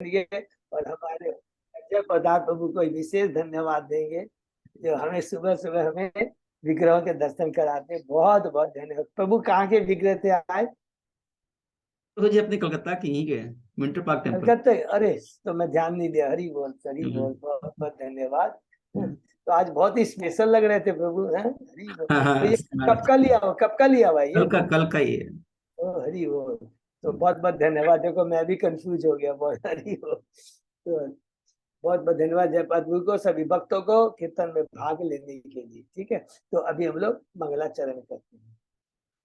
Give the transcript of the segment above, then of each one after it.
लिए और हमारे जय पदार्थ प्रभु को विशेष धन्यवाद देंगे जो हमें सुबह सुबह हमें विग्रहों के दर्शन कराते हैं। बहुत बहुत धन्यवाद। प्रभु कहाँ के विग्रह थे आज? तो जी अपने कलकत्ता के ही गए, विंटर पार्क टेम्पल। कलकत्ता? अरे तो मैं ध्यान नहीं दिया। हरी बोल, हरी बोल, हम्म, बहुत बहुत धन्यवाद। हम्म। तो आज बहुत ही स्पेशल लग रहे थे प्रभु, हैं? हरी बोल। हाँ तो हाँ, ये कब का लिया हो, कब का लिया भाई ये? कल का ही है। ओ हरी बोल। तो बहुत बहुत धन्यवाद। देखो मैं भी कंफ्यूज हो गया बहुत। हरी बोल। तो बहुत बहुत धन्यवाद जय प्रभु को, सभी भक्तों को कीर्तन में भाग लेने के लिए। ठीक है, तो अभी हम लोग मंगलाचरण करते हैं।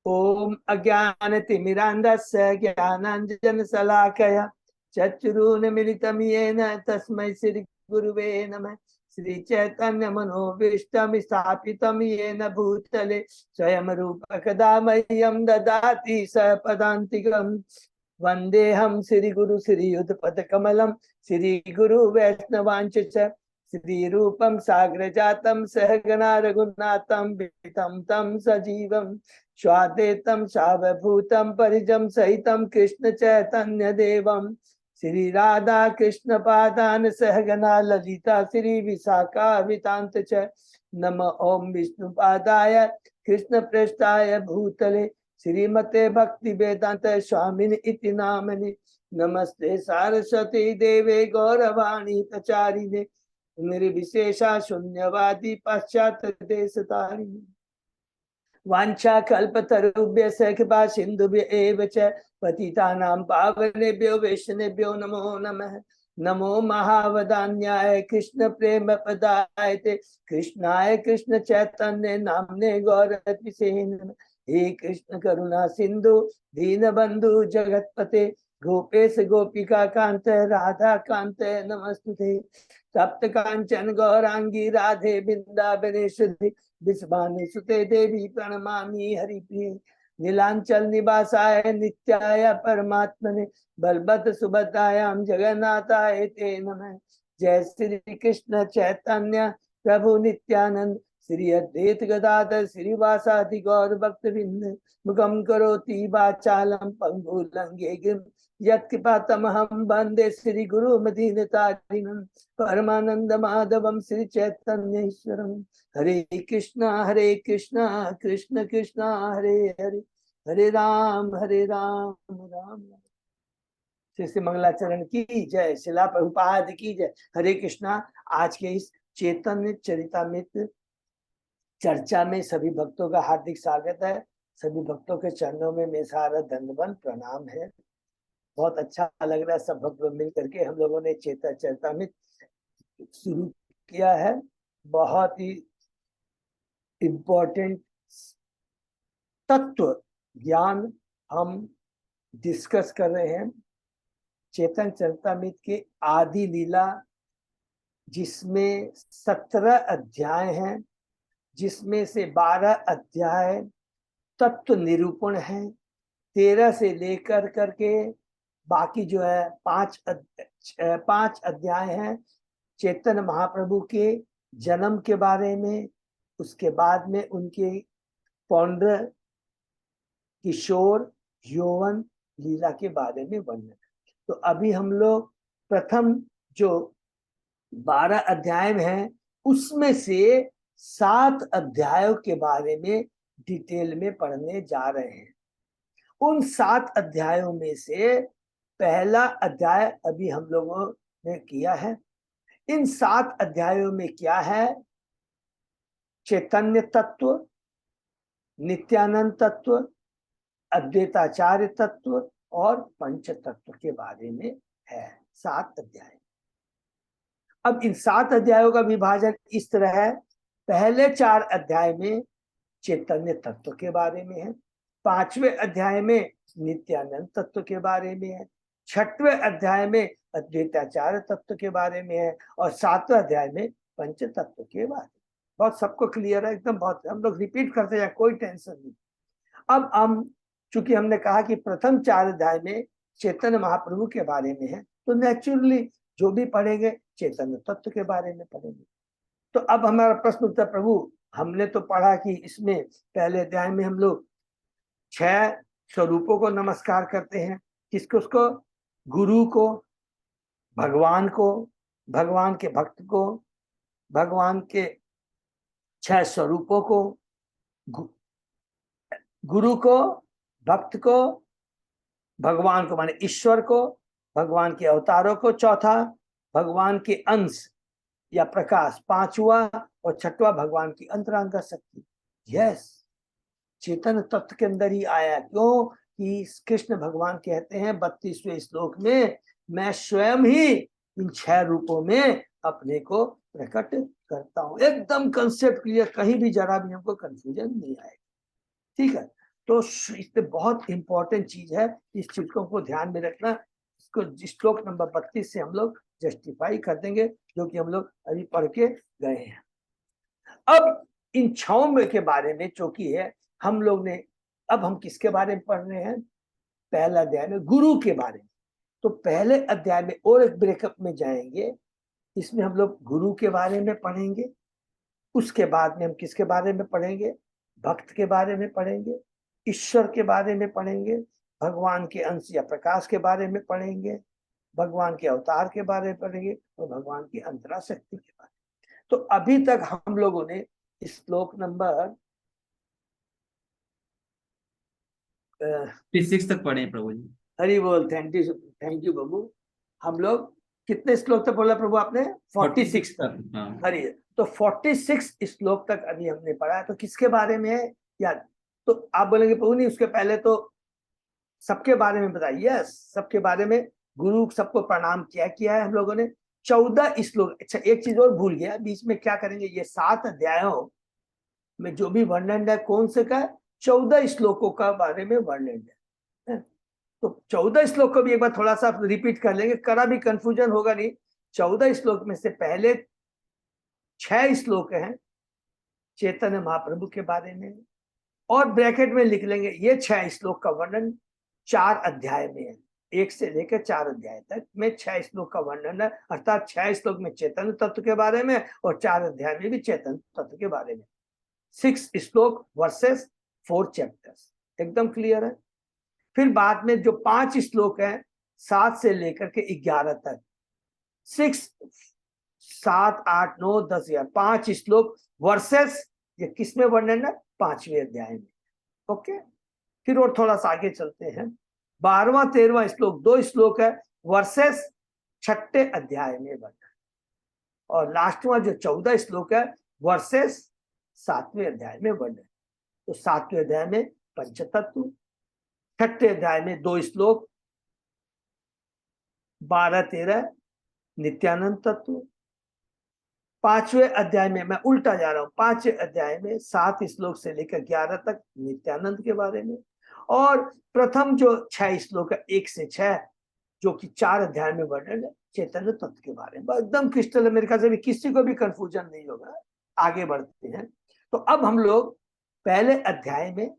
ओम अज्ञानतिमिरान्धस्य ज्ञानाञ्जनशलाकया चक्षुरुन्मीलितं येन तस्मै श्रीगुरुवे नमः। श्रीचैतन्यमनोभीष्टं स्थापितं येन भूतले स्वयं रूप कदा मह्यं ददाति सपदान्तिकम्। वन्देऽहं श्रीगुरु श्रीयुतपदकमलं श्रीगुरु वैष्णवांच श्रीरूपं साग्रजातं सहगना रघुनाथं विहितं तं सजीवं स्वाद्वैतं सावभूतं परिजं सहितं कृष्ण चैतन्य देवं श्री राधा कृष्ण पादान सहगना ललिता श्री विशाखावितांत च नम ओम विष्णुपादाय कृष्ण प्रेष्ठाय भूतले श्रीमते भक्ति वेदांत स्वामिन इति नामनि नमस्ते सारस्वती देवे गौरवाणी प्रचारिणे निर्विशेषा शून्यवादी पाश्चात देश तारिणी वांछा कल्पतरुभ्यश्च कृपा सिन्धुभ्य एव च पतितानां पावनेभ्यो वैष्णवेभ्यो नमो नमः। नमो महावदान्याय कृष्ण प्रेम पदाय ते कृष्णाय कृष्ण चैतन्य नामने गौरतिसे नमः। हे कृष्ण करुणा सिंधु दीन बंधु जगतपते गोपेश गोपिका कांत राधा कांत नमस्तुते। सप्त कांचन गौरांगी राधे वृंदावनेश्वरी विश्वानि सुते देवी प्रणमामि हरिप्रिये। नीलांचल निवासाय नित्याय परमात्मने बलवत सुभद्रायां जगन्नाथाय ते नमः। जय श्री कृष्ण चैतन्य प्रभु नित्यानंद श्री अद्वैत गदाधर श्रीवासादि गौर भक्तवृंद मुखम करोति वाचालम पंगु लंघे गिम यत्कृपातमहं वन्दे श्री गुरु मदीनतारिणं परमानंद माधवम श्री चैतन्य ईश्वरम। हरे कृष्णा कृष्ण कृष्णा हरे हरे हरे राम राम राम। श्री श्री मंगलाचरण की जय, शिला प्रभुपाद की जय। हरे कृष्णा। आज के इस चैतन्य चरितामृत चर्चा में सभी भक्तों का हार्दिक स्वागत है। सभी भक्तों के चरणों में मेरा सारा दंडवत प्रणाम है। बहुत अच्छा लग रहा है सब भक्त मिल करके हम लोगों ने चेतन चरितामृत शुरू किया है। बहुत ही इम्पोर्टेंट तत्व ज्ञान हम डिस्कस कर रहे हैं। चेतन चरितामृत के आदि लीला जिसमें 17 अध्याय हैं, जिसमें से 12 अध्याय तत्व निरूपण है। 13 से लेकर करके बाकी जो है 5 अध्याय हैं चैतन्य महाप्रभु के जन्म के बारे में, उसके बाद में उनके पौंड्र किशोर यौवन लीला के बारे में वर्णन। तो अभी हम लोग प्रथम जो 12 अध्याय हैं उसमें से 7 अध्यायों के बारे में डिटेल में पढ़ने जा रहे हैं। उन 7 अध्यायों में से पहला अध्याय अभी हम लोगों ने किया है। इन 7 अध्यायों में क्या है? चैतन्य तत्व, नित्यानंद तत्व, अद्वैताचार्य तत्व और पंच तत्व के बारे में है 7 अध्याय। अब इन 7 अध्यायों का विभाजन इस तरह है। पहले 4 अध्याय में चैतन्य तत्व के बारे में है, 5वें अध्याय में नित्यानंद तत्व के बारे में है, 6वें अध्याय में अद्वैताचार्य तत्व के बारे में है और 7वें अध्याय में पंच तत्व के बारे में। बहुत सबको क्लियर है एकदम। बहुत हम लोग रिपीट करते हैं, कोई टेंशन नहीं। अब हम चूंकि हमने कहा कि प्रथम 4 अध्याय में चैतन्य महाप्रभु के बारे में है, तो नेचुरली जो भी पढ़ेंगे चैतन्य तत्व के बारे में पढ़ेंगे। तो अब हमारा प्रश्न उत्तर प्रभु, हमने तो पढ़ा कि इसमें पहले अध्याय में हम लोग 6 स्वरूपों को नमस्कार करते हैं। किसको? उसको गुरु को, भगवान को, भगवान के भक्त को, भगवान के 6 स्वरूपों को, गुरु को, भक्त को, भगवान को माने ईश्वर को, भगवान के अवतारों को, चौथा भगवान के अंश या प्रकाश, पांचवा, और छठवा भगवान की अंतरंग शक्ति। यस, चेतन तत्व के अंदर ही आया। क्यों कि कृष्ण भगवान कहते हैं 32वें श्लोक में, मैं स्वयं ही इन 6 रूपों में अपने को प्रकट करता हूं। एकदम कंसेप्ट क्लियर, कहीं भी जरा भी हमको कंफ्यूजन नहीं आएगा। ठीक है, तो इसमें बहुत इंपॉर्टेंट चीज है, इस चीजों को ध्यान में रखना। इसको श्लोक नंबर 32 से हम लोग जस्टिफाई कर देंगे, जो कि हम लोग अभी पढ़ के गए हैं। अब इन 6 के बारे में चूंकि है हम लोग ने, अब हम किसके बारे में पढ़ रहे हैं? पहला अध्याय में गुरु के बारे में। तो पहले अध्याय में और एक ब्रेकअप में जाएंगे, इसमें हम लोग गुरु के बारे में पढ़ेंगे। उसके बाद में हम किसके बारे में पढ़ेंगे? भक्त के बारे में पढ़ेंगे, ईश्वर के बारे में पढ़ेंगे, भगवान के अंश या प्रकाश के बारे में पढ़ेंगे, भगवान के अवतार के बारे में पढ़ेंगे, और भगवान की अंतरा शक्ति के बारे में। तो अभी तक हम लोगों ने श्लोक नंबर 36 तक पढ़े प्रभु जी। हरि बोल। थैंक यू बाबू। हम लोग कितने श्लोक तक बोला प्रभु आपने? 46 तक। हाँ। हरि, तो 46 श्लोक तक अभी हमने पढ़ा है। तो किसके बारे में है याद? तो आप बोलेंगे प्रभु नहीं, उसके पहले तो सबके बारे में बताइए। यस, सबके बारे में, गुरु सबको प्रणाम किया है हम लोगों ने। 14 श्लोक। अच्छा, एक चीज और भूल गया, बीच में क्या करेंगे, ये 7 अध्यायों में जो भी वर्णन है, कौन से का? 14 श्लोकों का बारे में वर्णन है। तो 14 श्लोक को भी एक बार थोड़ा सा रिपीट कर लेंगे, करा भी कंफ्यूजन होगा नहीं। 14 श्लोक में से पहले 6 श्लोक हैं चैतन्य महाप्रभु के बारे में, और ब्रैकेट में लिख लेंगे ये 6 श्लोक का वर्णन 4 अध्याय में है। 1 से लेकर 4 अध्याय तक में 6 श्लोक का वर्णन है, अर्थात 6 श्लोक में चैतन्य तत्व के बारे में, और 4 अध्याय में भी चैतन्य तत्व के बारे में। 6 श्लोक वर्सेस 4 चैप्टर्स, एकदम क्लियर है। फिर बाद में जो 5 श्लोक हैं 7 से लेकर के 11 तक, 6, 7, 8, 9, 10, 11, 5 श्लोक वर्सेस, ये किसमें वर्णन है? 5वें अध्याय में। ओके, फिर और थोड़ा सा आगे चलते हैं। 12वां 13वां श्लोक 2 श्लोक है वर्सेस 6ठे अध्याय में वर्णन, और लास्टवां जो 14 श्लोक है वर्सेस 7वें अध्याय में वर्णन। तो 7वें अध्याय में पंचतत्व, 6ठे अध्याय में 2 श्लोक 12-13 नित्यानंद तत्व, 5वें अध्याय में, मैं उल्टा जा रहा हूं, 5वें अध्याय में 7 श्लोक से लेकर 11 तक नित्यानंद के बारे में, और प्रथम जो 6 श्लोक है 1 से 6 जो कि 4 अध्याय में वर्णन है चैतन्य तत्व के बारे में। एकदम क्रिस्टल अमेरिका से भी किसी को भी कंफ्यूजन नहीं होगा। आगे बढ़ते हैं। तो अब हम लोग पहले अध्याय में,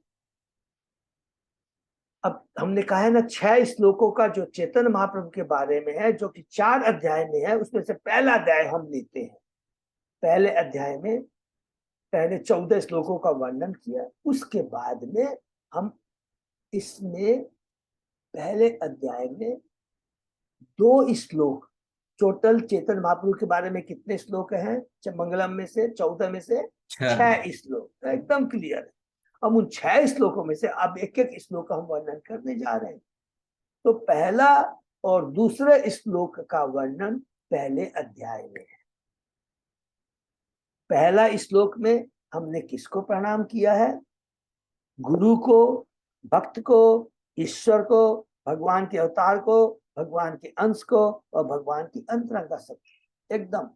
अब हमने कहा है ना 6 श्लोकों का जो चैतन्य महाप्रभु के बारे में है, जो कि 4 अध्याय में है, उसमें से पहला अध्याय हम लेते हैं। पहले अध्याय में पहले 14 श्लोकों का वर्णन किया, उसके बाद में हम इसमें पहले अध्याय में 2 श्लोक, टोटल चेतन महाप्रभु के बारे में कितने श्लोक हैं? मंगलम में से 14 में से 6 श्लोक, एकदम क्लियर है। हम उन 6 श्लोकों में से अब एक एक श्लोक का हम वर्णन करने जा रहे हैं। तो पहला और दूसरे श्लोक का वर्णन पहले अध्याय में है। पहला श्लोक में हमने किसको प्रणाम किया है? गुरु को, भक्त को, ईश्वर को, भगवान के अवतार को, भगवान के अंश को, और भगवान की अंतरंग शक्ति। एकदम।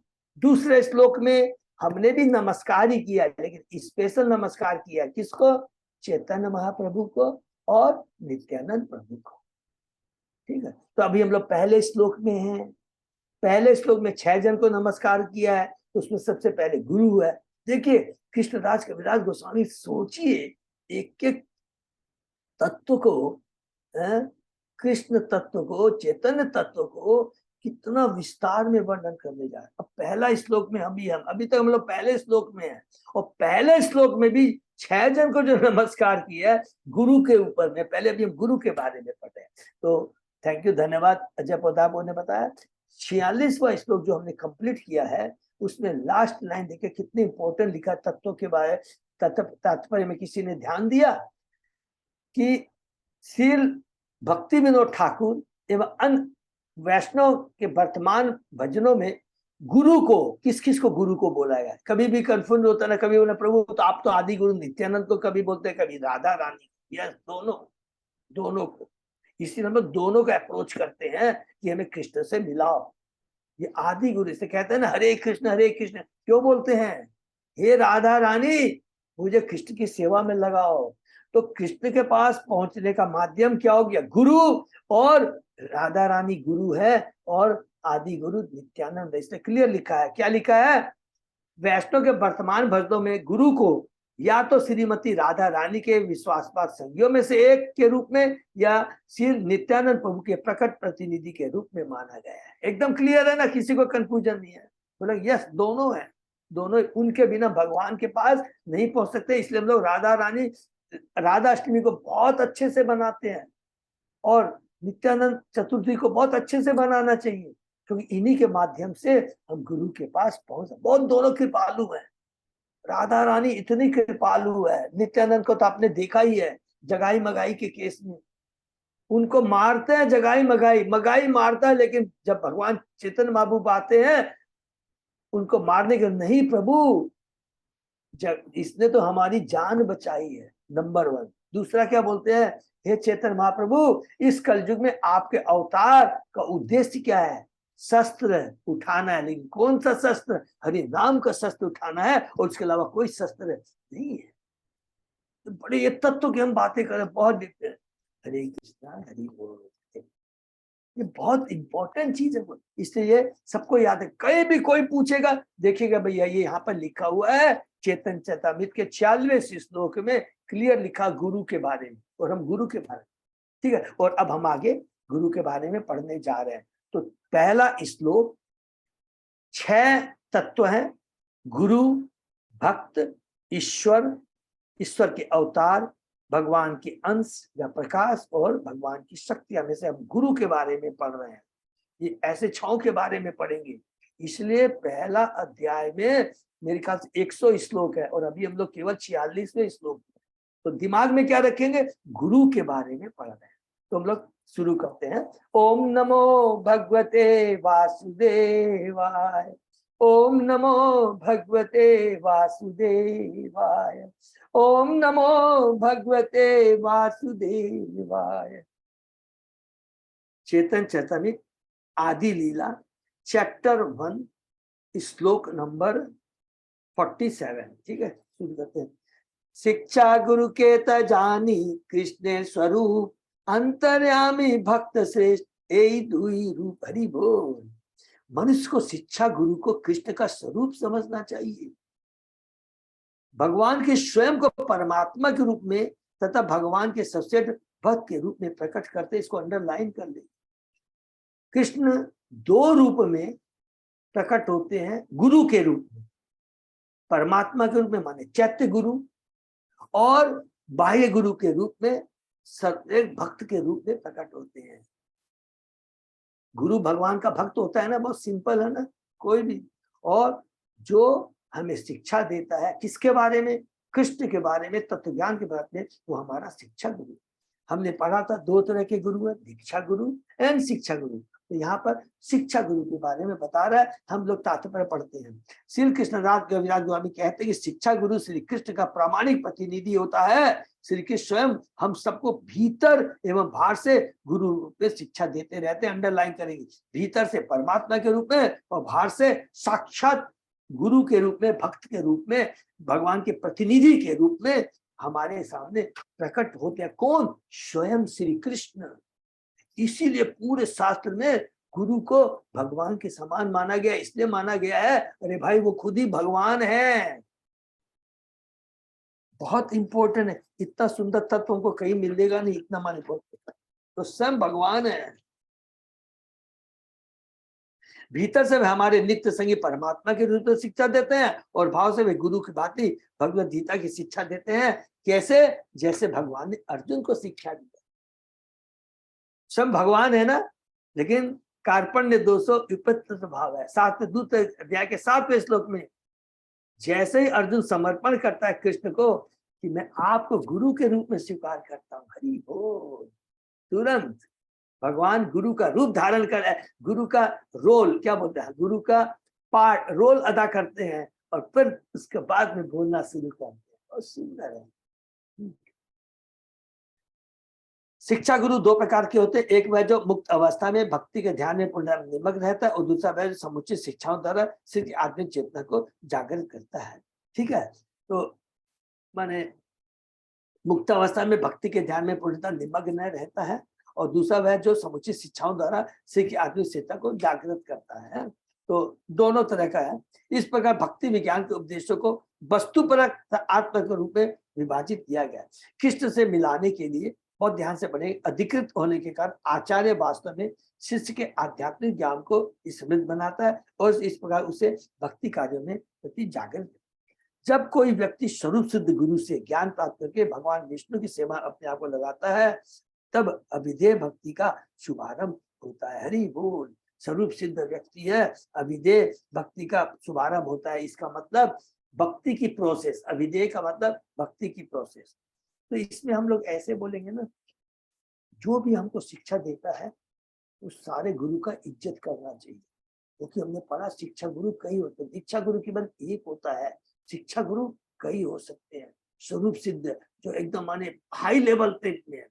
दूसरे श्लोक में हमने भी नमस्कार ही किया, लेकिन स्पेशल नमस्कार किया किसको? चैतन्य महाप्रभु को और नित्यानंद प्रभु को। ठीक है, तो अभी हम लोग पहले श्लोक में हैं। पहले श्लोक में 6 जन को नमस्कार किया है, तो उसमें सबसे पहले गुरु है। देखिए कृष्णदास कविराज गोस्वामी, सोचिए एक एक तत्व को, कृष्ण तत्व को, चैतन्य तत्व को कितना विस्तार में वर्णन करने जा रहे हैं। अब पहला श्लोक में अभी तक हम लोग पहले श्लोक में हैं, और पहले श्लोक में भी 6 जन को जो नमस्कार किया है गुरु के ऊपर में। पहले अभी हम गुरु के बारे में पढ़े। तो थैंक यू, धन्यवाद अजय पोदाबो ने बताया। 46वां श्लोक जो हमने कंप्लीट किया है, उसमें लास्ट लाइन देखिए कितने इंपॉर्टेंट लिखा है तत्वों के बारे, तात्पर्य में किसी ने ध्यान दिया कि श्री भक्ति विनोद ठाकुर एवं अन्य वैष्णव के वर्तमान भजनों में गुरु को किस किस को गुरु को बोला गया। कभी भी कंफ्यूज होता ना, कभी बोला प्रभु तो आप तो आदि गुरु नित्यानंद को कभी बोलते हैं, कभी राधा रानी। यस, दोनों को, इसीलिए हम लोग दोनों को अप्रोच करते हैं कि हमें कृष्ण से मिलाओ। ये आदि गुरु से कहते हैं ना, हरे कृष्ण क्यों बोलते हैं? हे राधा रानी मुझे कृष्ण की सेवा में लगाओ। तो कृष्ण के पास पहुंचने का माध्यम क्या हो गया? गुरु, और राधा रानी गुरु है और आदि गुरु नित्यानंद। इसने क्लियर लिखा है, क्या लिखा है? वैष्णव के वर्तमान भजनों में गुरु को या तो श्रीमती राधा रानी के विश्वासपात संगियों में से एक के रूप में या श्री नित्यानंद प्रभु के प्रकट प्रतिनिधि के रूप में माना गया है। एकदम क्लियर है ना, किसी को कंफ्यूजन नहीं है। बोला यस, दोनों है, दोनों। उनके बिना भगवान के पास नहीं पहुंच सकते। इसलिए हम लोग राधा रानी राधा अष्टमी को बहुत अच्छे से बनाते हैं और नित्यानंद चतुर्थी को बहुत अच्छे से बनाना चाहिए, क्योंकि इन्हीं के माध्यम से हम गुरु के पास पहुंच। बहुत दोनों कृपालु हैं। राधा रानी इतनी कृपालु है, नित्यानंद को तो आपने देखा ही है जगाई मगाई के केस में। उनको मारते हैं जगाई मगाई मारता है, लेकिन जब भगवान चेतन महबूब आते हैं उनको मारने के नहीं, प्रभु इसने तो हमारी जान बचाई है, नंबर 1। दूसरा क्या बोलते हैं? हे चेतन महाप्रभु, इस कलयुग में आपके अवतार का उद्देश्य क्या है? शस्त्र उठाना है, लेकिन कौन सा शस्त्र? हरि नाम का शस्त्र उठाना है, और उसके अलावा कोई शस्त्र नहीं है। तो बड़े ये तत्व की हम बातें करें, बहुत देखते हैं हरे कृष्णा हरि बोल, ये बहुत इंपॉर्टेंट चीज है। इसलिए ये सबको याद है। कहीं भी कोई पूछेगा, देखिएगा भैया ये यहाँ पर लिखा हुआ है चेतन चैतामृत के 46वें श्लोक में क्लियर लिखा गुरु के बारे में, और हम गुरु के बारे में, ठीक है। और अब हम आगे गुरु के बारे में पढ़ने जा रहे हैं। तो पहला श्लोक 6 तत्व हैं: गुरु, भक्त, ईश्वर, ईश्वर के अवतार, भगवान के अंश या प्रकाश, और भगवान की शक्तियां में से हम गुरु के बारे में पढ़ रहे हैं। ये ऐसे 6 के बारे में पढ़ेंगे। इसलिए पहला अध्याय में मेरे ख्याल से 100 श्लोक है, और अभी हम लोग केवल 46वें श्लोक। तो दिमाग में क्या रखेंगे? गुरु के बारे में पढ़ रहे हैं। तो हम लोग शुरू करते हैं। ओम नमो भगवते वासुदेवाय, ओम नमो भगवते वासुदेवाय, ओम नमो भगवते वासुदेवाय। चेतन चैतन्य आदि लीला चैप्टर 1 श्लोक नंबर 47, ठीक है, शुरू करते हैं। शिक्षा गुरु के तजानी कृष्ण स्वरूप, अंतर्यामी भक्त श्रेष्ठ ए दुई रूप। हरि बोल। मनुष्य को शिक्षा गुरु को कृष्ण का स्वरूप समझना चाहिए, भगवान के स्वयं को परमात्मा के रूप में तथा भगवान के सबसे भक्त के रूप में प्रकट करते। इसको अंडरलाइन कर ले। कृष्ण 2 रूप में प्रकट होते हैं गुरु के रूप में। परमात्मा के रूप में माने चैत्य गुरु, और बाह्य गुरु के रूप में एक भक्त के रूप में प्रकट होते हैं। गुरु भगवान का भक्त होता है ना, बहुत सिंपल है ना, कोई भी। और जो हमें शिक्षा देता है किसके बारे में? कृष्ण के बारे में, तत्व ज्ञान के बारे में, वो हमारा शिक्षा गुरु। हमने पढ़ा था 2 तरह के गुरु हैं, दीक्षा गुरु एंड शिक्षा गुरु। तो यहाँ पर शिक्षा गुरु के बारे में बता रहा है। हम लोग तात्पर्य पढ़ते हैं। श्री कृष्णदास कविराज गोस्वामी कहते हैं कि शिक्षा गुरु श्री कृष्ण का प्रामाणिक प्रतिनिधि होता है। श्री कृष्ण स्वयं हम सबको भीतर एवं बाहर से गुरु रूप में शिक्षा देते रहते हैं। अंडरलाइन करेंगे, भीतर से परमात्मा के रूप में और बाहर से साक्षात गुरु के रूप में, भक्त के रूप में, भगवान के प्रतिनिधि के रूप में हमारे सामने प्रकट होते हैं। कौन? स्वयं श्री कृष्ण। इसीलिए पूरे शास्त्र में गुरु को भगवान के समान माना गया। इसलिए माना गया है, अरे भाई वो खुद ही भगवान है। बहुत इंपॉर्टेंट है। इतना सुंदर तत्व हमको कहीं मिलेगा नहीं, इतना माने तो स्वयं भगवान है। भीतर से वे हमारे नित्य संगी परमात्मा के रूप में शिक्षा देते हैं, और भाव से वे गुरु की भांति भगवत गीता की शिक्षा देते हैं। कैसे? जैसे भगवान ने अर्जुन को शिक्षा दी। स्वयं भगवान है ना, लेकिन कार्पण्य दोषो विपत्त भाव है। 7 अध्याय के 7वें श्लोक में जैसे ही अर्जुन समर्पण करता है कृष्ण को कि मैं आपको गुरु के रूप में स्वीकार करता हूँ, हरि बोल, तुरंत भगवान गुरु का रूप धारण कर, गुरु का रोल क्या बोलते हैं, गुरु का पार्ट रोल अदा करते हैं और फिर उसके बाद में बोलना शुरू करते हैं। बहुत सुंदर है। शिक्षा गुरु 2 प्रकार के होते हैं, एक वह जो मुक्त अवस्था में भक्ति के ध्यान में पूर्ण निमग्न रहता है और दूसरा वह जो समुचित शिक्षाओं द्वारा सिर्फ आत्मिक चेतना को जागृत करता है। ठीक है, तो माने मुक्त अवस्था में भक्ति के ध्यान में पूर्णतः निमग्न रहता है और दूसरा वह जो समुचित शिक्षाओं द्वारा सिर्फ आत्मिक चेतना को जागृत करता है। तो दोनों तरह का है। इस प्रकार भक्ति विज्ञान के उपदेशों को वस्तुपरक आत्मा के रूप में विभाजित किया गया। कृष्ण से मिलाने के लिए बहुत ध्यान से पढ़े, अधिकृत होने के कारण आचार्य वास्तव में शिष्य के आध्यात्मिक ज्ञान को समृद्ध बनाता है और इस प्रकार उसे भक्ति कार्यों में प्रति जागृत। जब कोई व्यक्ति स्वरूप सिद्ध गुरु से ज्ञान प्राप्त करके भगवान विष्णु की सेवा अपने आप को लगाता है तब अभिधेय भक्ति का शुभारंभ होता है। हरि बोल, स्वरूप सिद्ध व्यक्ति है, अभिधेय भक्ति का शुभारंभ होता है। इसका मतलब भक्ति की प्रोसेस, अभिधेय का मतलब भक्ति की प्रोसेस। तो इसमें हम लोग ऐसे बोलेंगे ना, जो भी हमको शिक्षा देता है उस सारे गुरु का इज्जत करना चाहिए, क्योंकि हमने पढ़ा शिक्षा गुरु कई होते हैं, दीक्षा गुरु केवल एक होता है, शिक्षा गुरु कई हो सकते हैं। स्वरूप सिद्ध जो एकदम माने हाई लेवल पे में है,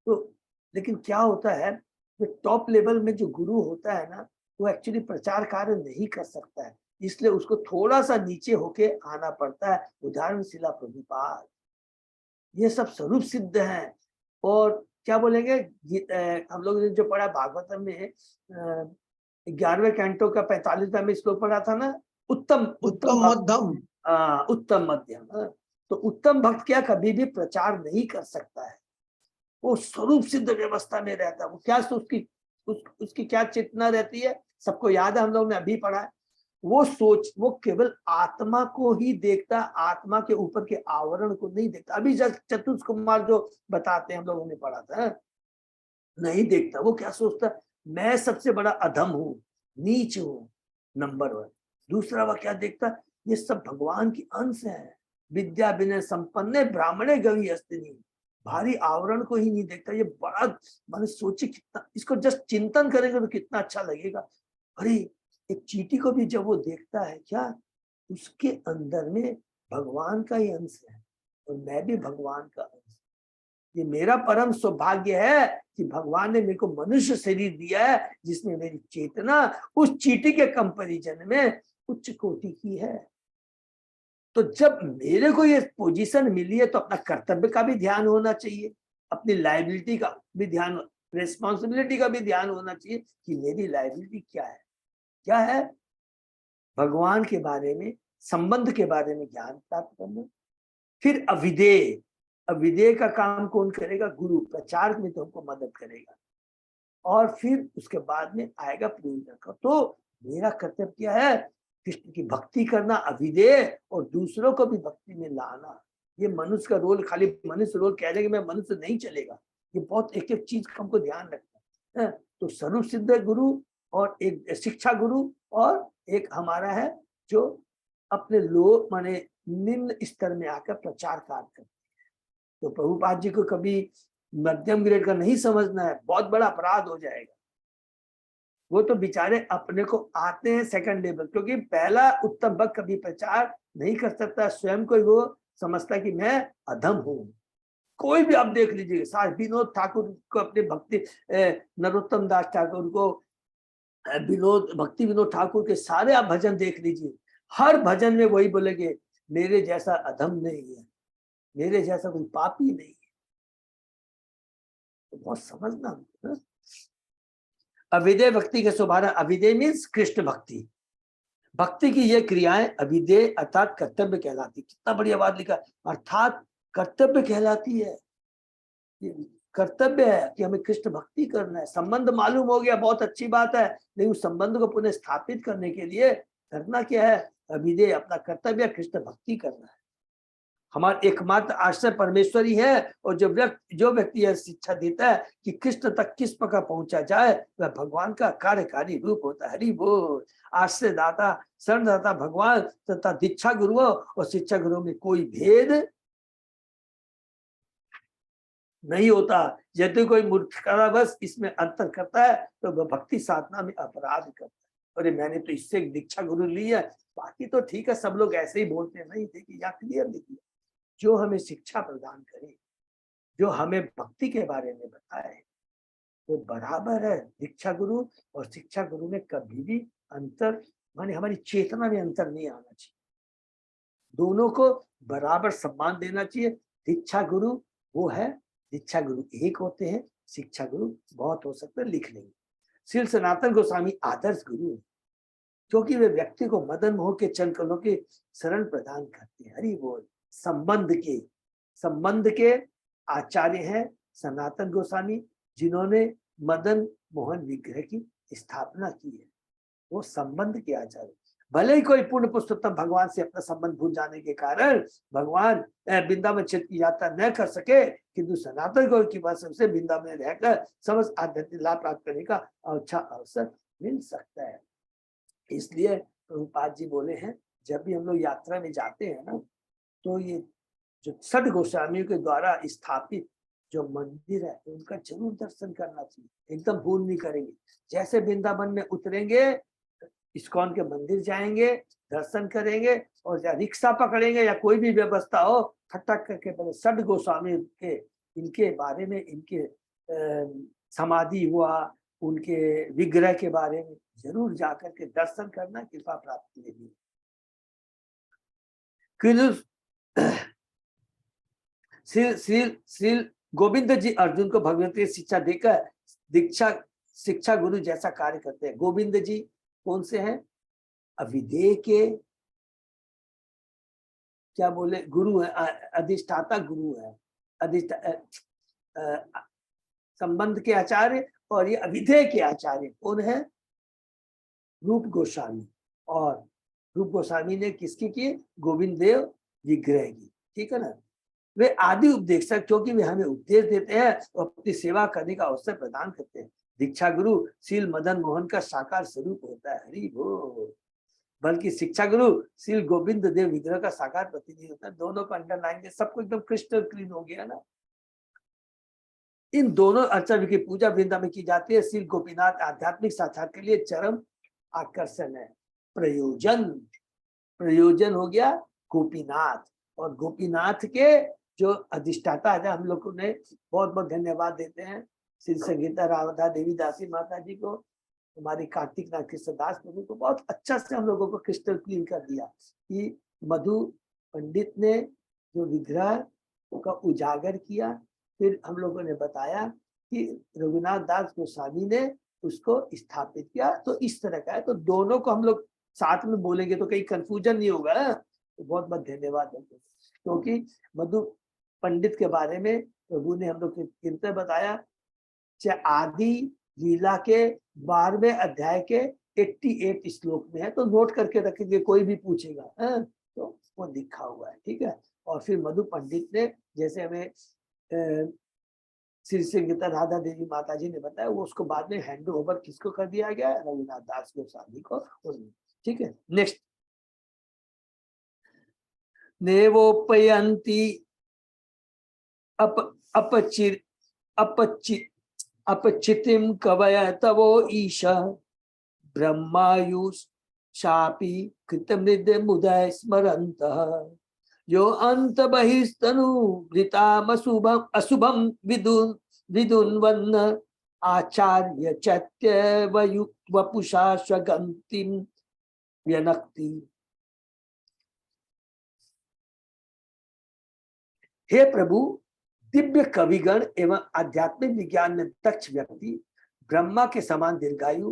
तो लेकिन क्या होता है, जो टॉप लेवल में जो गुरु होता है ना, वो एक्चुअली प्रचार कार्य नहीं कर सकता है, इसलिए उसको थोड़ा सा नीचे होके आना पड़ता है। उदाहरण शिला प्रभुपाद, ये सब स्वरूप सिद्ध हैं। और क्या बोलेंगे, हम लोग ने जो पढ़ा भागवतम में 11वें कैंटो का 45वां में श्लोक पढ़ा था ना, उत्तम मध्यम, उत्तम मध्यम। तो उत्तम भक्त क्या कभी भी प्रचार नहीं कर सकता है, वो स्वरूप सिद्ध व्यवस्था में रहता है। वो क्या उसकी क्या चेतना रहती है, सबको याद है, हम लोग ने अभी पढ़ा है। वो सोच, वो केवल आत्मा को ही देखता, आत्मा के ऊपर के आवरण को नहीं देखता। अभी चतुर्थ कुमार जो बताते हैं, हम लोगों ने पढ़ा था, नहीं देखता। वो क्या सोचता, मैं सबसे बड़ा अधम हूँ, नीच हूँ, नंबर 1। दूसरा वह क्या देखता, ये सब भगवान की अंश है, विद्या विनय संपन्न ब्राह्मणे गवी अस्तिनी, भारी आवरण को ही नहीं देखता। ये बड़ा, मैंने सोचे कितना, इसको जस्ट चिंतन करेंगे तो कितना अच्छा लगेगा। अरे एक चींटी को भी जब वो देखता है, क्या उसके अंदर में भगवान का ही अंश है और मैं भी भगवान का अंश। ये मेरा परम सौभाग्य है कि भगवान ने मेरे को मनुष्य शरीर दिया है, जिसमें मेरी चेतना उस चींटी के कंपैरिजन में उच्च कोटि की है। तो जब मेरे को ये पोजीशन मिली है तो अपना कर्तव्य का भी ध्यान होना चाहिए, अपनी लायबिलिटी का भी ध्यान, रिस्पॉन्सिबिलिटी का भी ध्यान होना चाहिए कि मेरी लायबिलिटी क्या है। क्या है, भगवान के बारे में, संबंध के बारे में ज्ञान प्राप्त करना। फिर अविधेय, अविधेय का काम कौन करेगा, गुरु, प्रचार में तो हमको मदद करेगा। और फिर उसके बाद में आएगा प्रयोजन का। तो मेरा कर्तव्य क्या है, कृष्ण की भक्ति करना, अविधेय, और दूसरों को भी भक्ति में लाना। ये मनुष्य का रोल, खाली मनुष्य रोल कह देंगे मैं मनुष्य नहीं चलेगा, ये बहुत एक एक चीज का हमको ध्यान रखना है। तो स्वरूप सिद्ध गुरु और एक शिक्षा गुरु और एक हमारा है जो अपने लोग माने निम्न स्तर में आकर प्रचार कार्य करते हैं। तो प्रभुपाद जी को कभी मध्यम ग्रेड का नहीं समझना है, बहुत बड़ा अपराध हो जाएगा। वो तो बेचारे अपने को आते हैं सेकंड लेवल, क्योंकि पहला उत्तम भक्त कभी प्रचार नहीं कर सकता, स्वयं को वो समझता कि मैं अधम हूँ। कोई भी आप देख लीजिए, विनोद ठाकुर को अपने भक्ति, नरोत्तम दास ठाकुर को, भक्ति विनोद ठाकुर के सारे आप भजन देख लीजिए, हर भजन में वही बोलेंगे, मेरे जैसा अधम नहीं है, मेरे जैसा कोई पापी नहीं है। तो बहुत समझना। अविधेय भक्ति के शुभारंभ, अविधेय मीन्स कृष्ण भक्ति, भक्ति की ये क्रियाएं अविधेय अर्थात कर्तव्य कहलाती। कितना बढ़िया बात लिखा, अर्थात कर्तव्य कहलाती है। कर्तव्य है कि हमें कृष्ण भक्ति करना है। संबंध मालूम हो गया, बहुत अच्छी बात है, लेकिन उस संबंध को पुनः स्थापित करने के लिए करना क्या है, अभिधेय, अपना कर्तव्य कृष्ण भक्ति करना है। हमारा एकमात्र आश्रय परमेश्वर ही है। और जो व्यक्ति यह शिक्षा देता है कि कृष्ण तक किस प्रकार पहुंचा जाए, वह भगवान का कार्यकारी रूप होता है। हरि बोल। आश्रयदाता शरणदाता भगवान तथा दीक्षा गुरु और शिक्षा गुरु में कोई भेद नहीं होता। यदि कोई मूर्खतावश इसमें अंतर करता है तो वह भक्ति साधना में अपराध करता है। अरे मैंने तो इससे दीक्षा गुरु ली है, बाकी तो ठीक है, सब लोग ऐसे ही बोलते हैं। नहीं, देखिए यहाँ क्लियर लिखिए, जो हमें शिक्षा प्रदान करे, जो हमें भक्ति के बारे में बताए, वो बराबर है। दीक्षा गुरु और शिक्षा गुरु में कभी भी अंतर, माने हमारी चेतना में अंतर नहीं आना चाहिए। दोनों को बराबर सम्मान देना चाहिए। दीक्षा गुरु वो है, दीक्षा गुरु एक होते हैं, शिक्षा गुरु बहुत हो सकते हैं, लिख लेंगे। श्री सनातन गोस्वामी आदर्श गुरु है, क्योंकि वे व्यक्ति को मदन मोह के चंचलों के शरण प्रदान करते हैं। हरि बोल। संबंध के आचार्य हैं सनातन गोस्वामी, जिन्होंने मदन मोहन विग्रह की स्थापना की है। वो संबंध के आचार्य। भले ही कोई पूर्ण पुरुषोत्तम भगवान से अपना संबंध भूल जाने के कारण भगवान वृंदावन क्षेत्र की यात्रा न कर सके, किंतु सनातन गौर की भाषा से वृंदावन में रहकर समस्त आध्यात्मिक लाभ प्राप्त करने का अच्छा अवसर मिल सकता है। इसलिए प्रभुपाद जी बोले हैं, जब भी हम लोग यात्रा में जाते हैं ना, तो ये जो षड गोस्वामियों के द्वारा स्थापित जो मंदिर है उनका जरूर दर्शन करना चाहिए, एकदम भूल नहीं करेंगे। जैसे वृंदावन में उतरेंगे, इस्कॉन के मंदिर जाएंगे, दर्शन करेंगे, और या रिक्शा पकड़ेंगे या कोई भी व्यवस्था हो, खटक करके पहले षड गोस्वामी के इनके बारे में, इनके समाधि हुआ, उनके विग्रह के बारे में जरूर जाकर के दर्शन करना, कृपा प्राप्त लेगी। श्री गोविंद जी अर्जुन को भगवती शिक्षा देकर शिक्षा गुरु जैसा कार्य करते हैं। गोविंद जी कौन से हैं? अविधेय के क्या बोले गुरु है, अधिष्ठाता गुरु है, संबंध के आचार्य, और ये अविधेय के आचार्य कौन है? रूप गोस्वामी। और रूप गोस्वामी ने किसकी की? गोविंद देव विग्रह की, ठीक है ना। वे आदि उपदेशक, क्योंकि वे हमें उपदेश देते हैं और अपनी सेवा करने का अवसर प्रदान करते हैं। दीक्षा गुरु श्री मदन मोहन का साकार स्वरूप होता है। हरि बोल। बल्कि शिक्षा गुरु श्री गोविंद देव विग्रह का साकार प्रतिनिधि होता है। दोनों को अंडरलाइन के सबको एकदम क्रिस्टल क्लीन हो गया ना। इन दोनों आचार्य की पूजा वृंदावन में की जाती है। श्री गोपीनाथ आध्यात्मिक साक्षात के लिए चरम आकर्षण है। प्रयोजन हो गया गोपीनाथ, और गोपीनाथ के जो अधिष्ठाता है, हम लोगों ने बहुत बहुत धन्यवाद देते हैं श्री संगीता रावधा देवी दासी माता जी को, हमारी कार्तिक नाथ कृष्णदास प्रभु को। बहुत अच्छा से हम लोगों को क्रिस्टल क्लीन कर दिया कि मधु पंडित ने जो विग्रह का उजागर किया, फिर हम लोगों ने बताया कि रघुनाथ दास गोस्वामी ने उसको स्थापित किया। तो इस तरह का है, तो दोनों को हम लोग साथ में बोलेंगे तो कहीं कंफ्यूजन नहीं होगा। तो बहुत बहुत धन्यवाद, क्योंकि मधु पंडित के बारे में प्रभु ने हम लोग कीर्तन बताया, चाहे आदि लीला के 12वें अध्याय के 88 श्लोक में है, तो नोट करके रखेंगे, कोई भी पूछेगा तो वो लिखा हुआ है, ठीक है। और फिर मधु पंडित ने, जैसे हमें श्री संगीता राधा देवी माता जी ने बताया, वो उसको बाद में हैंड ओवर किसको कर दिया गया? रघुनाथ दास गोस्वामी को, ठीक है। नेक्स्ट, नेवोपयंती अपचितिम कवय तवो ईश ब्रह्मायुषापि कृतमृद मुदय स्मरन्तः यो अंत बहिस्तनु वृताम अशुभम विदुन्वन्न आचार्य चैत्य वपुषा स्वगंतिम व्यनक्ति। हे प्रभु, दिव्य कविगण एवं आध्यात्मिक विज्ञान में दक्ष व्यक्ति ब्रह्मा के समान दीर्घायु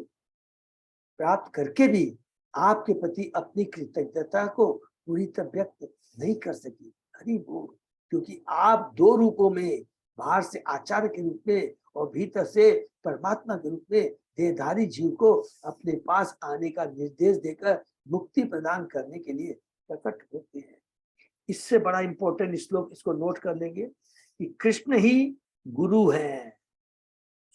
प्राप्त करके भी आपके प्रति अपनी कृतज्ञता को पूरी तरह व्यक्त नहीं कर सकी। हरि बोल। क्योंकि आप दो रूपों में, बाहर से आचार्य के रूप में और भीतर से परमात्मा के रूप में देहधारी जीव को अपने पास आने का निर्देश देकर मुक्ति प्रदान करने के लिए प्रकट होते हैं। इससे बड़ा इंपॉर्टेंट श्लोक, इसको नोट कर लेंगे कि कृष्ण ही गुरु है,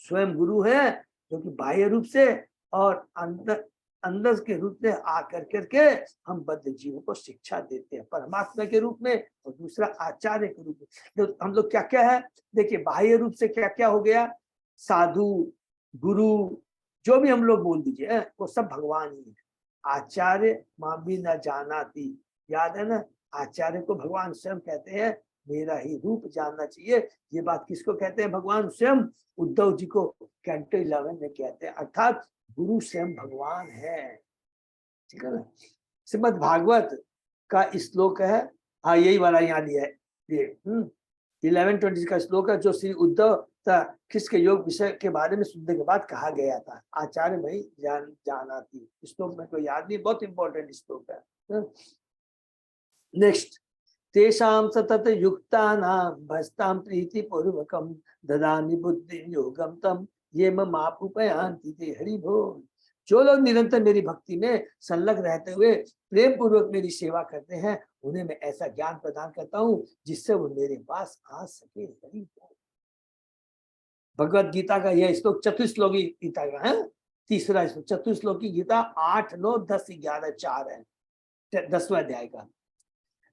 स्वयं गुरु है, जो कि बाह्य रूप से और अंदर अंदर के रूप में आकर करके हम बद्ध जीवों को शिक्षा देते हैं, परमात्मा के रूप में और दूसरा आचार्य के रूप में। तो हम लोग क्या क्या है, देखिए बाह्य रूप से क्या क्या हो गया, साधु, गुरु, जो भी हम लोग बोल दीजिए वो सब भगवान ही है। आचार्य मां भी न जानाती, याद है ना, आचार्य को भगवान स्वयं कहते हैं मेरा ही रूप जानना चाहिए। ये बात किसको कहते हैं, भगवान स्वयं उद्धव जी को कैंटो 11 में कहते हैं, अर्थात गुरु स्वयं भगवान है, ठीक है ना। श्रीमद् भागवत का श्लोक है, हाँ यही वाला यहाँ लिया है, ये 11:20 का श्लोक है, जो श्री उद्धव कृष्ण के योग विषय के बारे में सुनने के बाद कहा गया था, आचार्य भाई जाना थी। श्लोक में कोई याद नहीं, बहुत इंपॉर्टेंट श्लोक है। नेक्स्ट, तेषां सतत युक्तानां भस्तां प्रीति पूर्वकं ददामि बुद्धि योगम तम ये मापुपयांति ते। हरि बोल। जो लोग निरंतर मेरी भक्ति में संलग्न रहते हुए प्रेम पूर्वक मेरी सेवा करते हैं, उन्हें मैं ऐसा ज्ञान प्रदान करता हूँ जिससे वो मेरे पास आ सके। हरि बोल। भगवत गीता का यह श्लोक चतुश्लोकी गीता का है, तीसरा श्लोक चतुश्लोकी गीता 8, 9, 10, 11, 4 है, 10वां अध्याय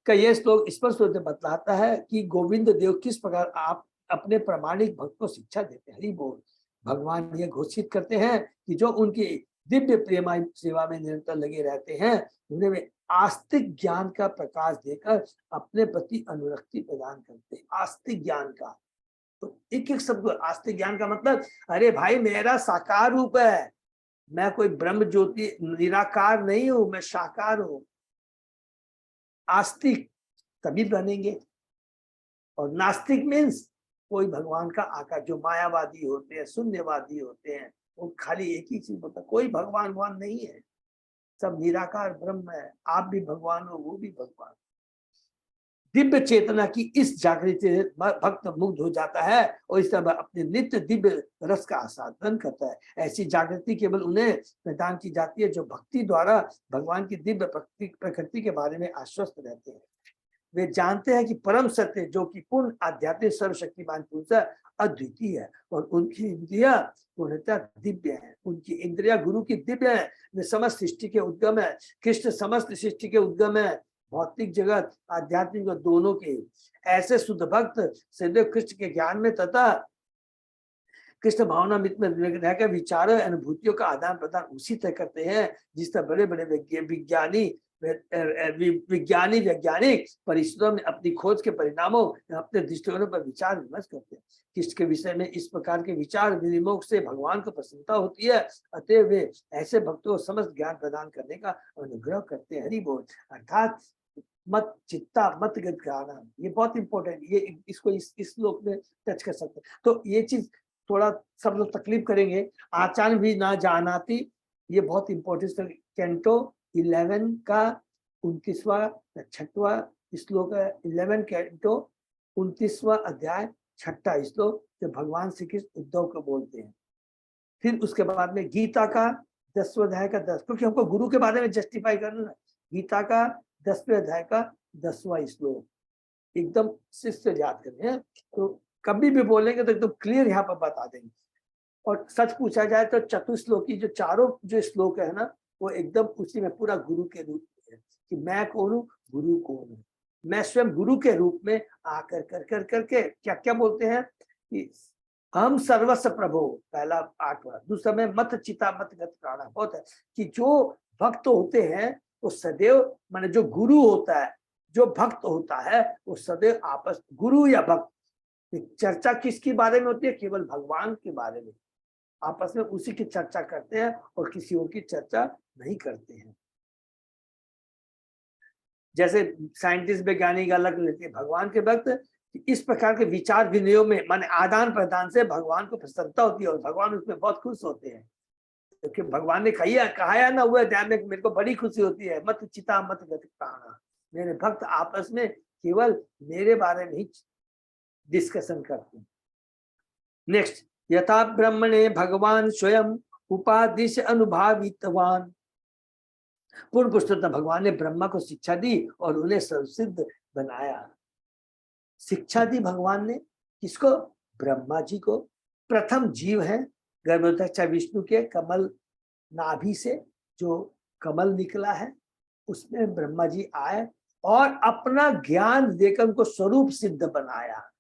का यह श्लोक स्पष्ट रूप से बतलाता है कि गोविंद देव किस प्रकार आप अपने प्रामाणिक भक्त को शिक्षा देते हैं। हरि बोल। भगवान ये घोषित करते हैं कि जो उनकी दिव्य प्रेमा सेवा में निरंतर लगे रहते हैं, उन्हें वे आस्तिक ज्ञान का प्रकाश देकर अपने प्रति अनुरक्ति प्रदान करते हैं। आस्तिक ज्ञान का, तो एक एक शब्द आस्तिक ज्ञान का मतलब, अरे भाई मेरा साकार रूप है, मैं कोई ब्रह्म ज्योति निराकार नहीं हूं, मैं साकार हूं। आस्तिक तभी बनेंगे। और नास्तिक मीन्स कोई भगवान का आकार, जो मायावादी होते हैं, शून्यवादी होते हैं, वो खाली एक ही चीज बोलता, कोई भगवान नहीं है, सब निराकार ब्रह्म है। आप भी भगवान हो, वो भी भगवान। दिव्य चेतना की इस जागृति से भक्त मुग्ध हो जाता है और इस तरह अपने नित्य दिव्य रस का आस्वादन करता है। ऐसी जागृति केवल उन्हें प्रदान की जाती है जो भक्ति द्वारा भगवान की दिव्य प्रकृति के बारे में आश्वस्त रहते हैं। वे जानते हैं कि परम सत्य, जो कि पूर्ण आध्यात्मिक सर्वशक्तिमान पुरुष है, अद्वितीय है और उनकी इंद्रिया पूर्णतः दिव्य है। उनकी इंद्रिया गुरु की दिव्य है। वे समस्त सृष्टि के उद्गम है। कृष्ण समस्त सृष्टि के उद्गम है, भौतिक जगत आध्यात्मिक दोनों के। ऐसे शुद्ध भक्त सदैव कृष्ण के ज्ञान में तथा कृष्ण भावना मित्र में रहकर विचारों अनुभूतियों का आदान प्रदान उसी तरह करते हैं जिस तरह बड़े बड़े वैज्ञानिक परिश्रम में अपनी खोज के परिणामों, अपने दृष्टिकोणों पर विचार विमर्श करते हैं। कृष्ण के विषय में इस प्रकार के विचार विनिमय से भगवान को प्रसन्नता होती है, अतः वे ऐसे भक्तों को समस्त ज्ञान प्रदान करने का अनुग्रह करते हैं। हरि बोल। अर्थात मत चित्ता मत गत गाना, ये बहुत इंपॉर्टेंट, ये इसको इस श्लोक में टच कर सकते हैं। तो ये चीज थोड़ा सब लोग तकलीफ करेंगे, आचार्य भी ना जानाती, ये बहुत इंपॉर्टेंट। कैंटो 11 का 29वां 6वां श्लोक है। 11 कैंटो 29वां अध्याय 6वां श्लोक, जो भगवान श्री कृष्ण उद्धव को बोलते हैं। फिर उसके बाद में गीता का 10वां अध्याय का 10, क्योंकि हमको गुरु के बारे में जस्टिफाई करना है। गीता का 10वें अध्याय का 10वां श्लोक एकदम शिष्य याद करने हैं, तो कभी भी बोलेंगे तो एकदम क्लियर यहाँ पर बता देंगे। और सच पूछा जाए तो चतुश्लोकी जो चारों जो श्लोक है ना, वो एकदम उसी में पूरा गुरु के रूप में है कि मैं कौन हूँ, गुरु कौन है। मैं स्वयं गुरु के रूप में आकर कर करके क्या क्या बोलते हैं कि हम सर्वस्व प्रभु, पहला 8वां। दूसरा में मत चिता मत गत प्राणा, बहुत है कि जो भक्त होते हैं वो सदैव, माने जो गुरु होता है, जो भक्त होता है, वो सदैव आपस, गुरु या भक्त, चर्चा किसके बारे में होती है, केवल भगवान के बारे में, आपस में उसी की चर्चा करते हैं और किसी और की चर्चा नहीं करते हैं। जैसे साइंटिस्ट वैज्ञानिक अलग लेते हैं, भगवान के भक्त इस प्रकार के विचार विनिमय में, माने आदान प्रदान से भगवान को प्रसन्नता होती है और भगवान उसमें बहुत खुश होते हैं। क्योंकि भगवान ने कहा ना हुआ ध्यान में, मेरे को बड़ी खुशी होती है, मत चिता मत गत प्राणा, मेरे भक्त आपस में केवल मेरे बारे में ही डिस्कशन करते हैं। नेक्स्ट, यथा ब्रह्मणे भगवान स्वयं उपादिश अनुभावितवान पूर्ण पुरुषोत्तम भगवान ने ब्रह्मा को शिक्षा दी और उन्हें सर्वसिद्ध बनाया। शिक्षा दी भगवान ने किसको? ब्रह्मा जी को। प्रथम जीव है गर्भोदक विष्णु के कमल नाभि से जो कमल निकला है, उसमें ब्रह्मा जी आए और अपना ज्ञान देकर उनको स्वरूप सिद्ध बनाया।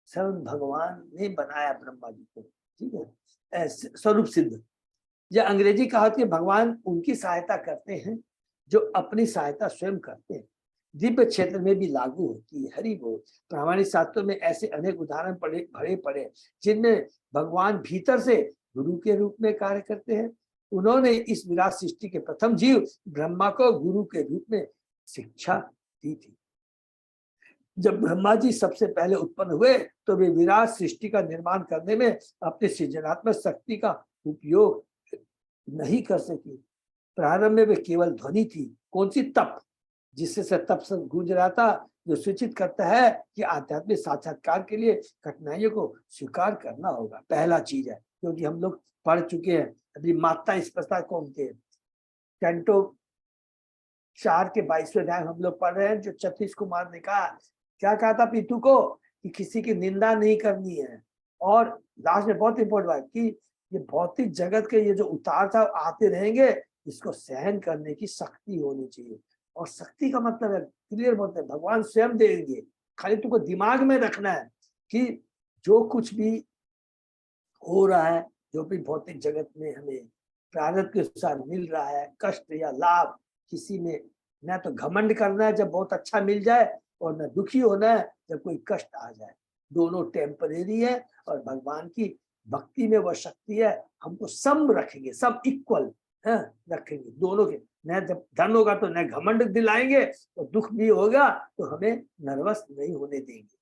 स्वयं भगवान ने बनाया ब्रह्मा जी को, ठीक है, स्वरूप सिद्ध। यह अंग्रेजी कहावत है, भगवान उनकी सहायता करते हैं जो अपनी सहायता स्वयं करते हैं। दिव्य क्षेत्र में भी लागू होती है। हरि बोल। प्रामाणिक शास्त्रों में ऐसे अनेक उदाहरण भरे पड़े जिनमें भगवान भीतर से गुरु के रूप में कार्य करते हैं। उन्होंने इस विराट सृष्टि के प्रथम जीव ब्रह्मा को गुरु के रूप में शिक्षा दी थी। जब ब्रह्मा जी सबसे पहले उत्पन्न हुए तो वे विराट सृष्टि का निर्माण करने में अपनी सृजनात्मक शक्ति का उपयोग नहीं कर सकी। प्रारंभ में वे केवल ध्वनि थी। कौन सी? तप, जिससे से तप से गूंज रहा था, जो सूचित करता है कि आध्यात्मिक साक्षात्कार के लिए कठिनाइयों को स्वीकार करना होगा। पहला चीज है, क्योंकि हम लोग पढ़ चुके हैं अभी माता स्पष्टता कौन थे। कैंटो 4 के 22वें अध्याय हम लोग पढ़ रहे हैं, जो सतीश कुमार ने कहा, क्या कहा था पीतू को, कि किसी की निंदा नहीं करनी है। और लास्ट में बहुत इंपॉर्टेंट बात कि ये भौतिक जगत के ये जो उतार चढ़ाव आते रहेंगे, इसको सहन करने की शक्ति होनी चाहिए। और शक्ति का मतलब है, क्लियर मतलब भगवान स्वयं देंगे, खाली तुमको दिमाग में रखना है कि जो कुछ भी हो रहा है, जो भी भौतिक जगत में हमें प्रारब्ध के अनुसार मिल रहा है, कष्ट या लाभ, किसी में न तो घमंड करना है जब बहुत अच्छा मिल जाए, और न दुखी होना है जब कोई कष्ट आ जाए। दोनों टेम्परेरी है, और भगवान की भक्ति में वह शक्ति है, हमको सम रखेंगे, सब इक्वल रखेंगे दोनों के। न जब धन होगा तो न घमंड दिलाएंगे, और दुख भी होगा तो हमें नर्वस नहीं होने देंगे।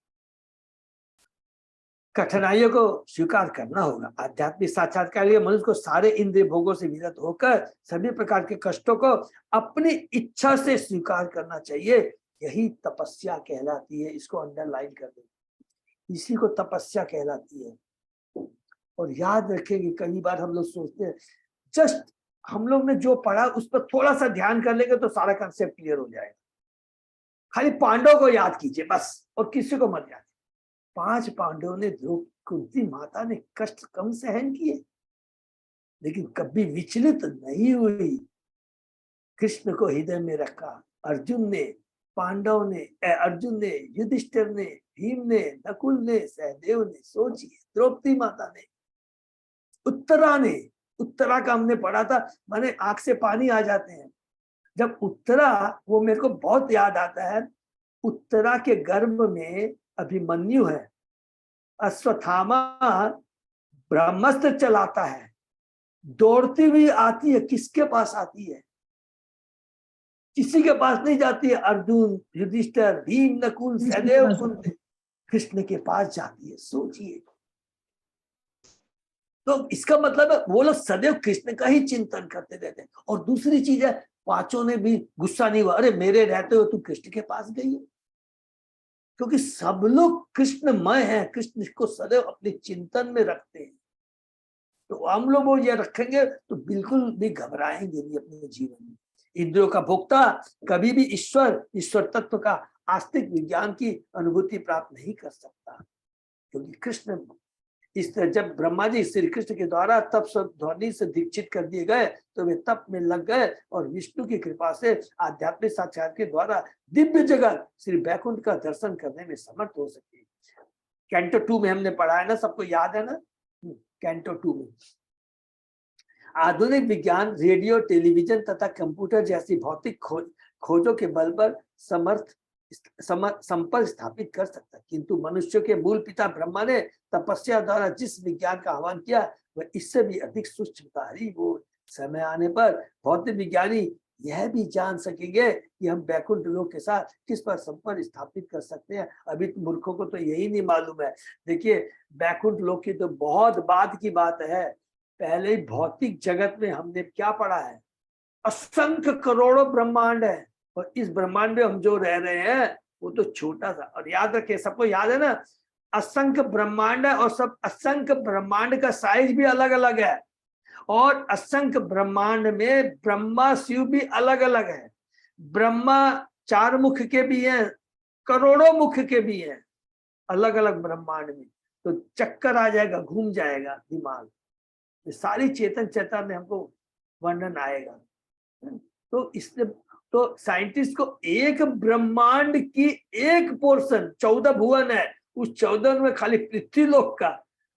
कठिनाइयों को स्वीकार करना होगा। आध्यात्मिक साक्षात्कार के लिए मनुष्य को सारे इंद्रिय भोगों से विरत होकर सभी प्रकार के कष्टों को अपनी इच्छा से स्वीकार करना चाहिए। यही तपस्या कहलाती है। इसको अंडरलाइन कर दें, इसी को तपस्या कहलाती है। और याद रखेंगे, कई बार हम लोग सोचते हैं जस्ट हम लोग ने जो पढ़ा उस पर थोड़ा सा ध्यान कर लेंगे तो सारा कंसेप्ट क्लियर हो जाएगा। खाली पांडवों को याद कीजिए बस, और किसी को मत याद। 5 पांडवों ने, कुंती माता ने कष्ट कम सहन किए, लेकिन कभी विचलित नहीं हुई। कृष्ण को हृदय में रखा। अर्जुन ने, पांडव ने, अर्जुन ने, युधिष्ठिर ने, भीम ने, नकुल ने, सहदेव ने, सोचिए द्रौपदी माता ने, उत्तरा ने। उत्तरा का हमने पढ़ा था, माने आंख से पानी आ जाते हैं जब उत्तरा, वो मेरे को बहुत याद आता है। उत्तरा के गर्भ में अभिमन्यु है, अश्वत्थामा ब्रह्मास्त्र चलाता है, दौड़ती हुई आती है। किसके पास आती है? किसी के पास नहीं जाती है। अर्जुन, युधिष्ठिर, भीम, नकुल, सहदेव, कुंती, कृष्ण के पास जाती है। सोचिए, तो इसका मतलब है वो लोग सदैव कृष्ण का ही चिंतन करते रहते हैं। और दूसरी चीज है, 5 ने भी गुस्सा नहीं हुआ, अरे मेरे रहते हो तू कृष्ण के पास गई है, क्योंकि सब लोग कृष्णमय हैं, कृष्ण को सदैव अपने चिंतन में रखते हैं। तो हम लोग वो ये रखेंगे तो बिल्कुल भी घबराएंगे नहीं अपने जीवन में। इंद्रियों का भोक्ता कभी भी ईश्वर तत्व का आस्तिक विज्ञान की अनुभूति प्राप्त नहीं कर सकता, क्योंकि कृष्ण इस तरह जब ब्रह्मा जी श्री कृष्ण के द्वारा तप ध्वनि से दीक्षित कर दिए गए तो वे तप में लग गए, और विष्णु की कृपा से आध्यात्मिक साक्षात्कार के द्वारा दिव्य जगत श्री वैकुंठ का दर्शन करने में समर्थ हो सके। कैंटो 2 में हमने पढ़ा है ना, सबको याद है ना? कैंटो 2 में आधुनिक विज्ञान रेडियो, टेलीविजन तथा कंप्यूटर जैसी भौतिक खोजों के बल पर संपर्क स्थापित कर सकता है, किंतु मनुष्य के मूल पिता ब्रह्मा ने तपस्या द्वारा जिस विज्ञान का आह्वान किया वह इससे भी अधिक सूक्ष्म था। वो समय आने पर भौतिक विज्ञानी यह भी जान सकेंगे कि हम वैकुंठ लोक के साथ किस पर संपर्क स्थापित कर सकते हैं। अभी मूर्खों को तो यही नहीं मालूम है। देखिए, वैकुंठ लोक की तो बहुत बाद की बात है। पहले भौतिक जगत में हमने क्या पढ़ा है? असंख्य करोड़ों ब्रह्मांड है, और इस ब्रह्मांड में हम जो रह रहे हैं वो तो छोटा सा। और याद रखिए, सबको याद है ना, असंख्य ब्रह्मांड है, और सब असंख्य ब्रह्मांड का साइज भी अलग अलग है। और असंख्य ब्रह्मांड में ब्रह्मा शिव भी अलग अलग है। ब्रह्मा 4 मुख के भी हैं, करोड़ों मुख के भी हैं, अलग अलग ब्रह्मांड में। तो चक्कर आ जाएगा, घूम जाएगा दिमाग, सारी चेतन चेतना में हमको वर्णन आएगा। तो इससे तो साइंटिस्ट को एक ब्रह्मांड की एक पोर्शन, 14 भुवन है, उस 14 में खाली पृथ्वी लोक का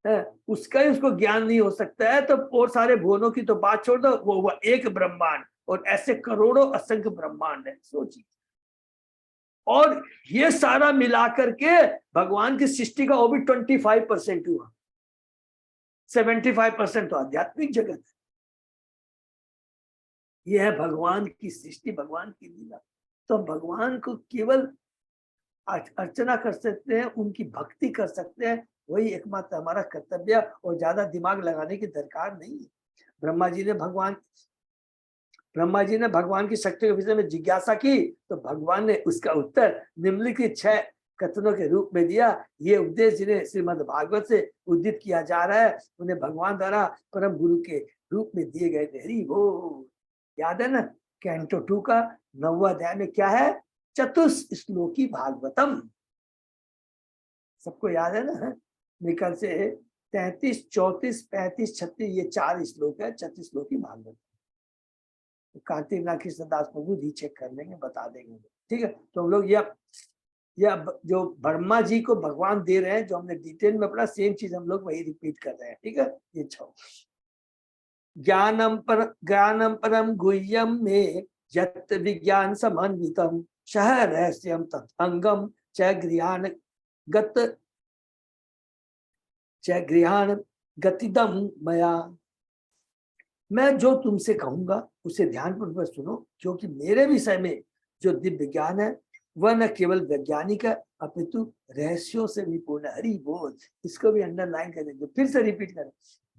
है, उसका ही उसको ज्ञान नहीं हो सकता है। तो और सारे भुवनों की तो बात छोड़ दो, वो हुआ एक ब्रह्मांड, और ऐसे करोड़ों असंख्य ब्रह्मांड है, सोचिए। और ये सारा मिलाकर के भगवान की सृष्टि का वो भी 25% हुआ, 75% तो आध्यात्मिक जगत है। यह है भगवान की सृष्टि, भगवान की लीला। तो भगवान को केवल अर्चना कर सकते हैं, उनकी भक्ति कर सकते हैं, वही एकमात्र हमारा कर्तव्य, और ज्यादा दिमाग लगाने की दरकार नहीं है। ब्रह्मा जी ने भगवान की शक्ति के विषय में जिज्ञासा की, तो भगवान ने उसका उत्तर निम्नलिखित 6 कथनों के रूप में दिया। ये उपदेश जिन्हें श्रीमद् भागवत से उद्धृत किया जा रहा है, उन्हें भगवान द्वारा परम गुरु के रूप में दिए गए थे। हरि बोल। याद है ना, कैंटो 2 का 9वां अध्याय में क्या है? चतुश्लोकी भागवतम। सबको याद है ना? निकल से 33, 34, 35, 36 ये 4 श्लोक है चतुश्लोकी भागवत। कार्तिक नाथ कृष्णदास प्रभु जी चेक कर लेंगे, बता देंगे। ठीक है, तो हम लोग यह जो ब्रह्मा जी को भगवान दे रहे हैं, जो हमने डिटेल में पढ़ा, सेम चीज हम लोग वही रिपीट कर रहे हैं। ठीक है, ये 6 ज्ञानम परम गुह्यम में यत् विज्ञान समन्वितम सह रहस्यम तत्अंगम च गृहान गतिदम मया। मैं जो तुमसे कहूंगा उसे ध्यानपूर्वक सुनो, क्योंकि मेरे विषय में जो दिव्य ज्ञान है वह न केवल वैज्ञानिक है अपितु रहस्यों से भी पूर्ण। हरि बोल। इसको भी अंडरलाइन करेंगे, फिर से रिपीट करें।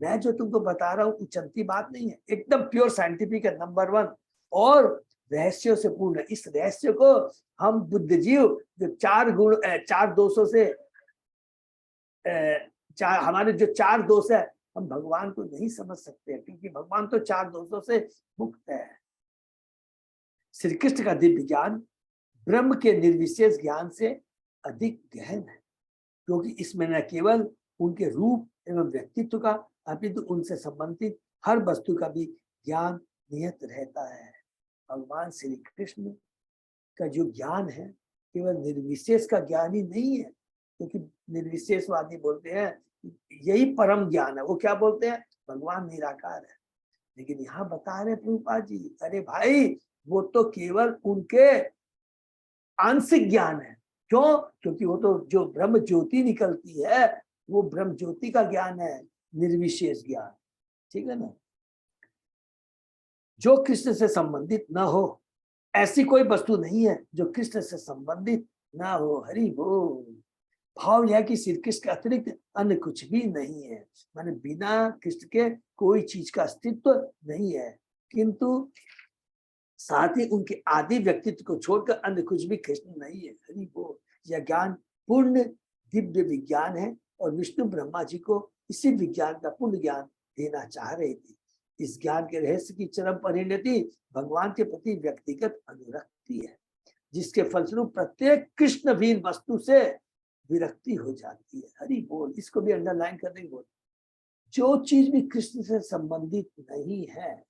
मैं जो तुमको बता रहा हूँ उचंती बात नहीं है, एकदम प्योर साइंटिफिक है, नंबर 1, और रहस्यों से पूर्ण। इस रहस्य को हम बुद्ध जीव जो 4 गुण 4 दोषों से हमारे जो 4 दोष है, हम भगवान को नहीं समझ सकते, क्योंकि भगवान तो 4 दोषों से मुक्त है। श्री कृष्ण का दिव्य ज्ञान ब्रह्म के निर्विशेष ज्ञान से अधिक गहन है, क्योंकि इसमें न केवल उनके रूप एवं व्यक्तित्व का अपितु उनसे संबंधित हर वस्तु का भी ज्ञान निहित रहता है। भगवान श्री कृष्ण का जो ज्ञान है केवल निर्विशेष का ज्ञान ही नहीं है, क्योंकि निर्विशेषवादी बोलते हैं यही परम ज्ञान है। वो क्या बोलते हैं? भगवान निराकार है। लेकिन यहाँ बता रहे प्रभुपाद जी, अरे भाई वो तो केवल उनके आंशिक ज्ञान है। क्यों? क्योंकि वो तो जो ब्रह्म ज्योति निकलती है वो ब्रह्म ज्योति का ज्ञान है, निर्विशेष ज्ञान। ठीक है ना? जो कृष्ण से संबंधित न हो, ऐसी कोई वस्तु नहीं है जो कृष्ण से संबंधित ना हो। हरि बोल। भाव यह कि श्री कृष्ण के अतिरिक्त अन्य कुछ भी नहीं है, माने बिना कृष्ण के कोई चीज का अस्तित्व नहीं है, किंतु साथ ही उनके आदि व्यक्तित्व को छोड़कर अन्य कुछ भी कृष्ण नहीं है। हरि बोल। यह ज्ञान पूर्ण दिव्य विज्ञान है, और विष्णु ब्रह्मा जी को इसी विज्ञान का पूर्ण ज्ञान देना चाह रहे थे। इस ज्ञान के रहस्य की चरम परिणति भगवान के प्रति व्यक्तिगत अनुरक्ति है, जिसके फलस्वरूप प्रत्येक कृष्णवीर वस्तु से विरक्ति हो जाती है। हरि बोल। इसको भी अंडरलाइन करने बोल। जो चीज भी कृष्ण से संबंधित नहीं है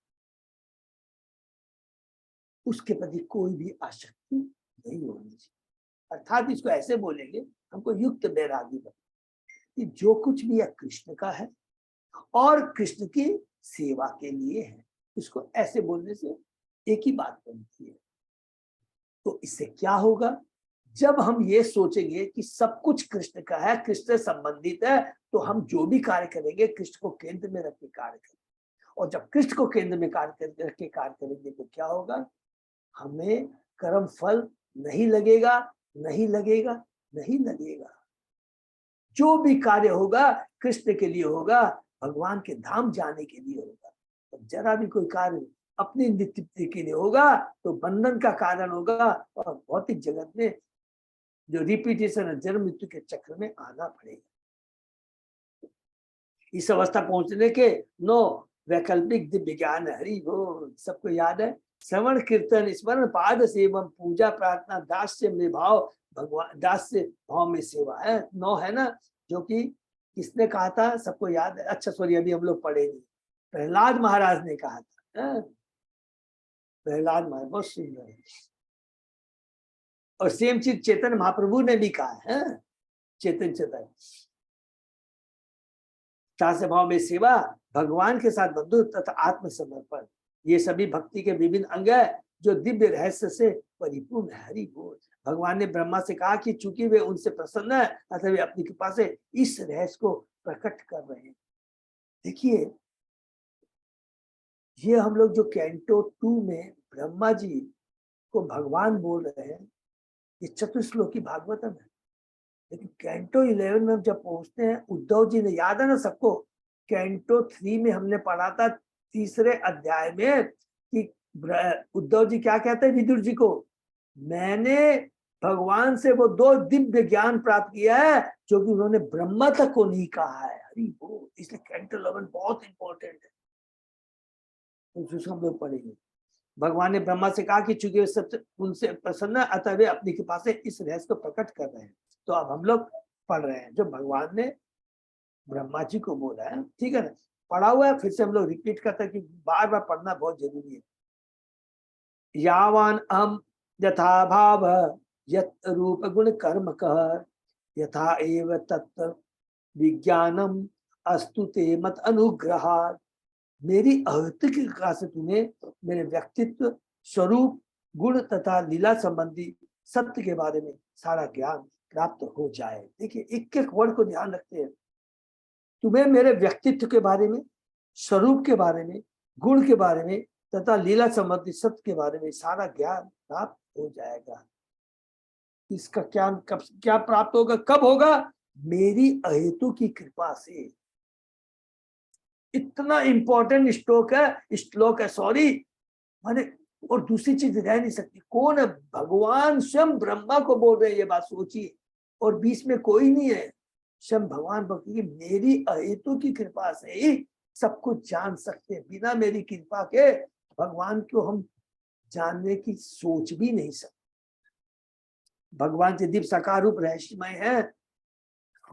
उसके प्रति कोई भी आसक्ति नहीं होनी चाहिए। अर्थात इसको ऐसे बोलेंगे, हमको युक्त वैरागी बने कि जो कुछ भी है कृष्ण का है और कृष्ण की सेवा के लिए है। इसको ऐसे बोलने से एक ही बात बनती है। तो इससे क्या होगा? जब हम ये सोचेंगे कि सब कुछ कृष्ण का है, कृष्ण से संबंधित है, तो हम जो भी कार्य करेंगे कृष्ण को केंद्र में रख के कार्य करेंगे। और जब कृष्ण को केंद्र में रख के कार्य करेंगे तो क्या होगा? हमें कर्म फल नहीं लगेगा, नहीं लगेगा, नहीं लगेगा। जो भी कार्य होगा कृष्ण के लिए होगा, भगवान के धाम जाने के लिए होगा। तो जरा भी कोई कार्य अपनी तृप्ति के लिए होगा तो बंधन का कारण होगा, और भौतिक जगत में जो रिपीटेशन है, जन्म मृत्यु के चक्र में आना पड़ेगा। इस अवस्था पहुंचने के 9 वैकल्पिक दिव्य ज्ञान हरि बोल। सबको याद है? श्रवण कीर्तन स्मरण पाद सेवम पूजा प्रार्थना दास्य में भाव भगवान दास्य भाव में सेवा है। 9 है ना, जो कि किसने कहा था? सबको याद है? अच्छा सॉरी, अभी हम लोग पढ़े नहीं। प्रहलाद महाराज ने कहा था। प्रहलाद महाराज बहुत सुंदर है। और सेम चीज चेतन महाप्रभु ने भी कहा है। चेतन दास्य भाव में सेवा, भगवान के साथ बंधु तथा आत्मसमर्पण, ये सभी भक्ति के विभिन्न अंग है जो दिव्य रहस्य से परिपूर्ण है। हरि बोल। भगवान ने ब्रह्मा से कहा कि चूंकि वे उनसे प्रसन्न है अतः वे अपनी कृपा से इस रहस्य को प्रकट कर रहे हैं। देखिए, ये हम लोग जो कैंटो 2 में ब्रह्मा जी को भगवान बोल रहे हैं, ये चतुश्लोकी भागवतम है। लेकिन कैंटो 11 में हम जब पहुंचते हैं, उद्धव जी ने, याद है ना सबको, कैंटो 3 में हमने पढ़ा था 3रे अध्याय में कि उद्धव जी क्या कहते हैं विदुर जी को? मैंने भगवान से वो 2 दिव्य ज्ञान प्राप्त किया है जो कि उन्होंने ब्रह्मा तक को नहीं कहा है। हरि बोल। इसलिए कैंटो 11 बहुत इंपॉर्टेंट है, तो हम लोग पढ़ेंगे। भगवान ने ब्रह्मा से कहा कि चूंकि वे सबसे उनसे प्रसन्न है अतः वे अपनी कृपा से इस रहस्य को प्रकट कर रहे हैं। तो अब हम लोग पढ़ रहे हैं जो भगवान ने ब्रह्मा जी को बोला है। ठीक है ना, पढ़ा हुआ है, फिर से हम लोग रिपीट करते हैं कि बार बार पढ़ना बहुत जरूरी है। यावान हम यथा भाव यत रूप गुण कर्म कह यथा एव तत्व विज्ञानम अस्तु ते मत अनुग्रहात्। मेरी अहृत की कृपा से तुम्हें मेरे व्यक्तित्व, स्वरूप, गुण तथा लीला संबंधी सत्य के बारे में सारा ज्ञान प्राप्त हो जाए। देखिए, एक एक वर्ड को ध्यान रखते हैं। तुम्हें मेरे व्यक्तित्व के बारे में, स्वरूप के बारे में, गुण के बारे में तथा लीला संबंधी सत्य के बारे में सारा ज्ञान प्राप्त हो जाएगा। इसका ज्ञान कब क्या प्राप्त होगा? कब होगा? मेरी अहेतु की कृपा से। इतना इंपॉर्टेंट श्लोक है सॉरी, माने और दूसरी चीज रह नहीं सकती। कौन है? भगवान स्वयं ब्रह्मा को बोल रहे हैं ये बात, सोचिए। और बीच में कोई नहीं है, स्वयं भगवान भक्ति की मेरी अहेतु की कृपा से ही सब कुछ जान सकते हैं। बिना मेरी कृपा के भगवान को हम जानने की सोच भी नहीं सकते। भगवान के दिव्य साकार रूप रहस्यमय है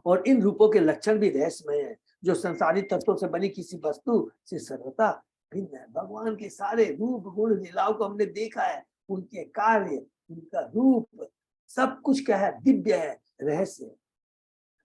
और इन रूपों के लक्षण भी रहस्यमय है जो संसारी तत्वों से बनी किसी वस्तु से सर्वथा भिन्न है। भगवान के सारे रूप गुण लीलाओं को हमने देखा है, उनके कार्य, उनका रूप, सब कुछ क्या है? दिव्य है, रहस्य।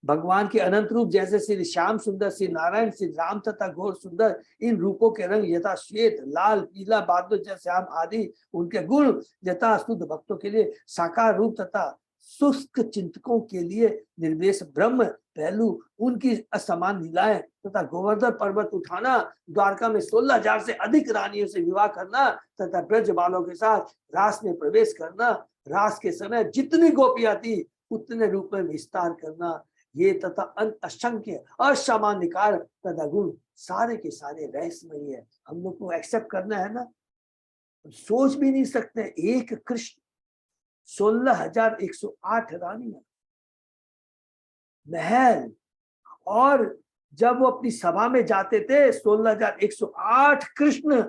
भगवान के अनंत रूप जैसे श्री श्याम सुंदर, श्री नारायण, श्री राम तथा घोर सुंदर, इन रूपों के रंग यथा श्वेत, लाल, पीला, बादल जैसे श्याम आदि, उनके गुण यथा शुद्ध भक्तों के लिए साकार रूप तथा शुष्क चिंतकों के लिए निर्देश ब्रह्म पहलू, उनकी असमान लीलाएं तथा गोवर्धन पर्वत उठाना, द्वारका में 16,000 से अधिक रानियों से विवाह करना तथा ब्रज बालों के साथ रास में प्रवेश करना, रास के समय जितनी गोपियां थी उतने रूप में विस्तार करना, ये तथा असंख्य असामान्य कार्य तथा गुण सारे के सारे रहस्यमय है। हम लोग को एक्सेप्ट करना है ना, सोच भी नहीं सकते। एक कृष्ण, 16,108 रानियां, महल, और जब वो अपनी सभा में जाते थे 16,108 कृष्ण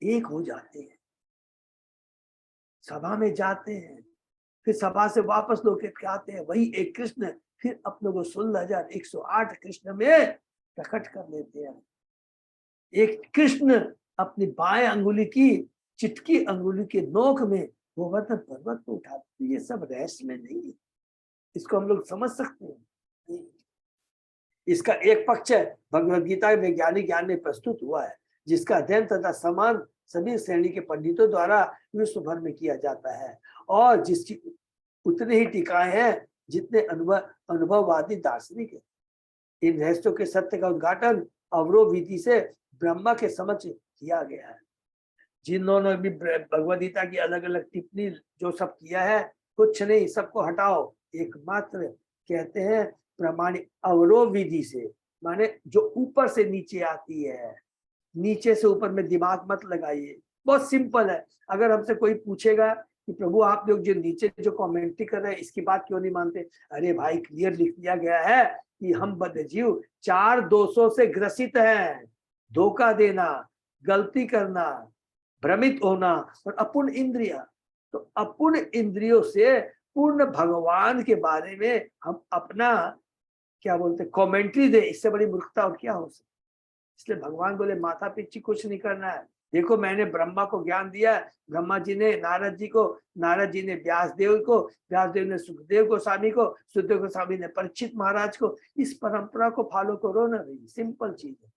एक हो जाते हैं। सभा में जाते हैं, फिर सभा से वापस लोग के आते हैं, वही एक कृष्ण फिर अपने को 16,108 कृष्ण में प्रकट कर लेते हैं। एक कृष्ण अपनी बाएं अंगुली की चिटकी अंगुली के नोक में गोवर्धन पर्वत को उठाते। ये सब रहस्य में नहीं है, इसको हम लोग समझ सकते हैं। इसका एक पक्ष है भगवद गीता वैज्ञानिक ज्ञान में प्रस्तुत हुआ है, जिसका अध्ययन तथा समान सभी श्रेणी के पंडितों द्वारा विश्व भर में किया जाता है और जिसकी उतने ही टीकाएं हैं जितने अनुभववादी दार्शनिक है। इन रहस्यों के सत्य का उद्घाटन अवरोह विधि से ब्रह्मा के समक्ष किया गया है। जिन्होंने भी भगवद गीता की अलग अलग टिप्पणी जो सब किया है, कुछ नहीं, सबको हटाओ, एकमात्र कहते हैं प्रमाणिक अवरोह विधि से, माने जो ऊपर से नीचे आती है, नीचे से ऊपर में दिमाग मत लगाइए। बहुत सिंपल है। अगर हमसे कोई पूछेगा कि प्रभु आप लोग जो नीचे जो कमेंट्री कर रहे हैं इसकी बात क्यों नहीं मानते, अरे भाई क्लियर लिख दिया गया है कि हम बद्धजीव 4 दोषों से ग्रसित हैं। धोखा देना, गलती करना, भ्रमित होना और अपूर्ण इंद्रिया। तो अपूर्ण इंद्रियों से पूर्ण भगवान के बारे में हम अपना क्या बोलते कमेंट्री दे, इससे बड़ी मूर्खता और क्या हो सकती। इसलिए भगवान बोले माथा पीछे कुछ नहीं करना है। देखो मैंने ब्रह्मा को ज्ञान दिया, ब्रह्मा जी ने नारद जी को, नारद जी ने व्यास देव को, व्यास देव ने सुखदेव गोस्वामी को, सुखदेव गोस्वामी ने परीक्षित महाराज को। इस परंपरा को फॉलो करो ना भाई, सिंपल चीज है।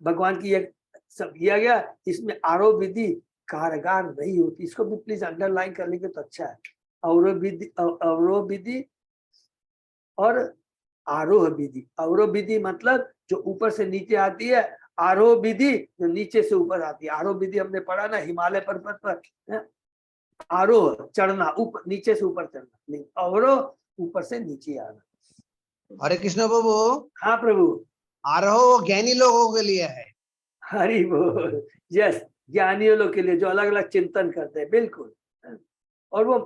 भगवान की ये सब किया गया, इसमें आरोप विधि कारगर नहीं होती। इसको भी प्लीज अंडरलाइन कर लेंगे तो अच्छा है। अवरोह विधि और आरोह विधि। अवरोह विधि मतलब जो ऊपर से नीचे आती है, आरोह विधि जो नीचे से ऊपर आती है। आरोह विधि हमने पढ़ा ना हिमालय पर्वत पर, आरोह चढ़ना, ऊपर नीचे से ऊपर चढ़ना, नहीं अवरोह ऊपर से नीचे आना। हरे कृष्ण प्रभु। हाँ प्रभु। आरोह ज्ञानी लोगों के लिए है। हरि बोल। यस, ज्ञानियों लोग के लिए जो अलग अलग चिंतन करते हैं, बिल्कुल। और वो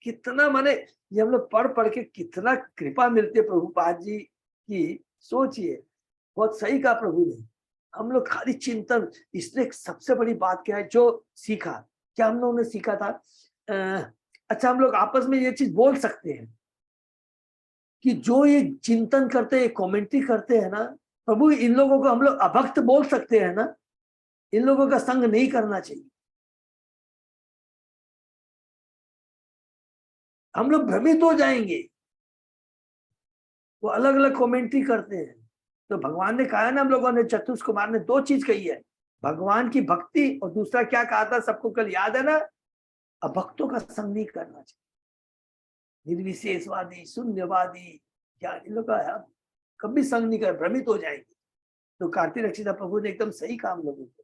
कितना माने ये हम लोग पढ़ पढ़ के कितना कृपा मिलती है प्रभुपाद जी की, सोचिए। बहुत सही कहा प्रभु ने। हम लोग खाली चिंतन, इसलिए सबसे बड़ी बात क्या है जो सीखा, क्या हम लोगों ने सीखा था। अच्छा, हम लोग आपस में ये चीज बोल सकते हैं कि जो ये चिंतन करते हैं, कमेंट्री करते हैं ना प्रभु, इन लोगों को हम लोग अभक्त बोल सकते हैं ना। इन लोगों का संग नहीं करना चाहिए। हम लोग भ्रमित हो जाएंगे। वो अलग अलग कमेंट्री करते हैं। तो भगवान ने कहा ना, हम लोगों ने चतुर्थ कुमार ने दो चीज कही है, भगवान की भक्ति और दूसरा क्या कहा था, सबको कल याद है ना, अभक्तों का संग नहीं करना चाहिए। निर्विशेषवादी, शून्यवादी, क्या इन लोग का कभी संग नहीं कर, भ्रमित हो जाएंगे। तो कार्तिक रक्षिता प्रभु ने एकदम सही काम लोगों को।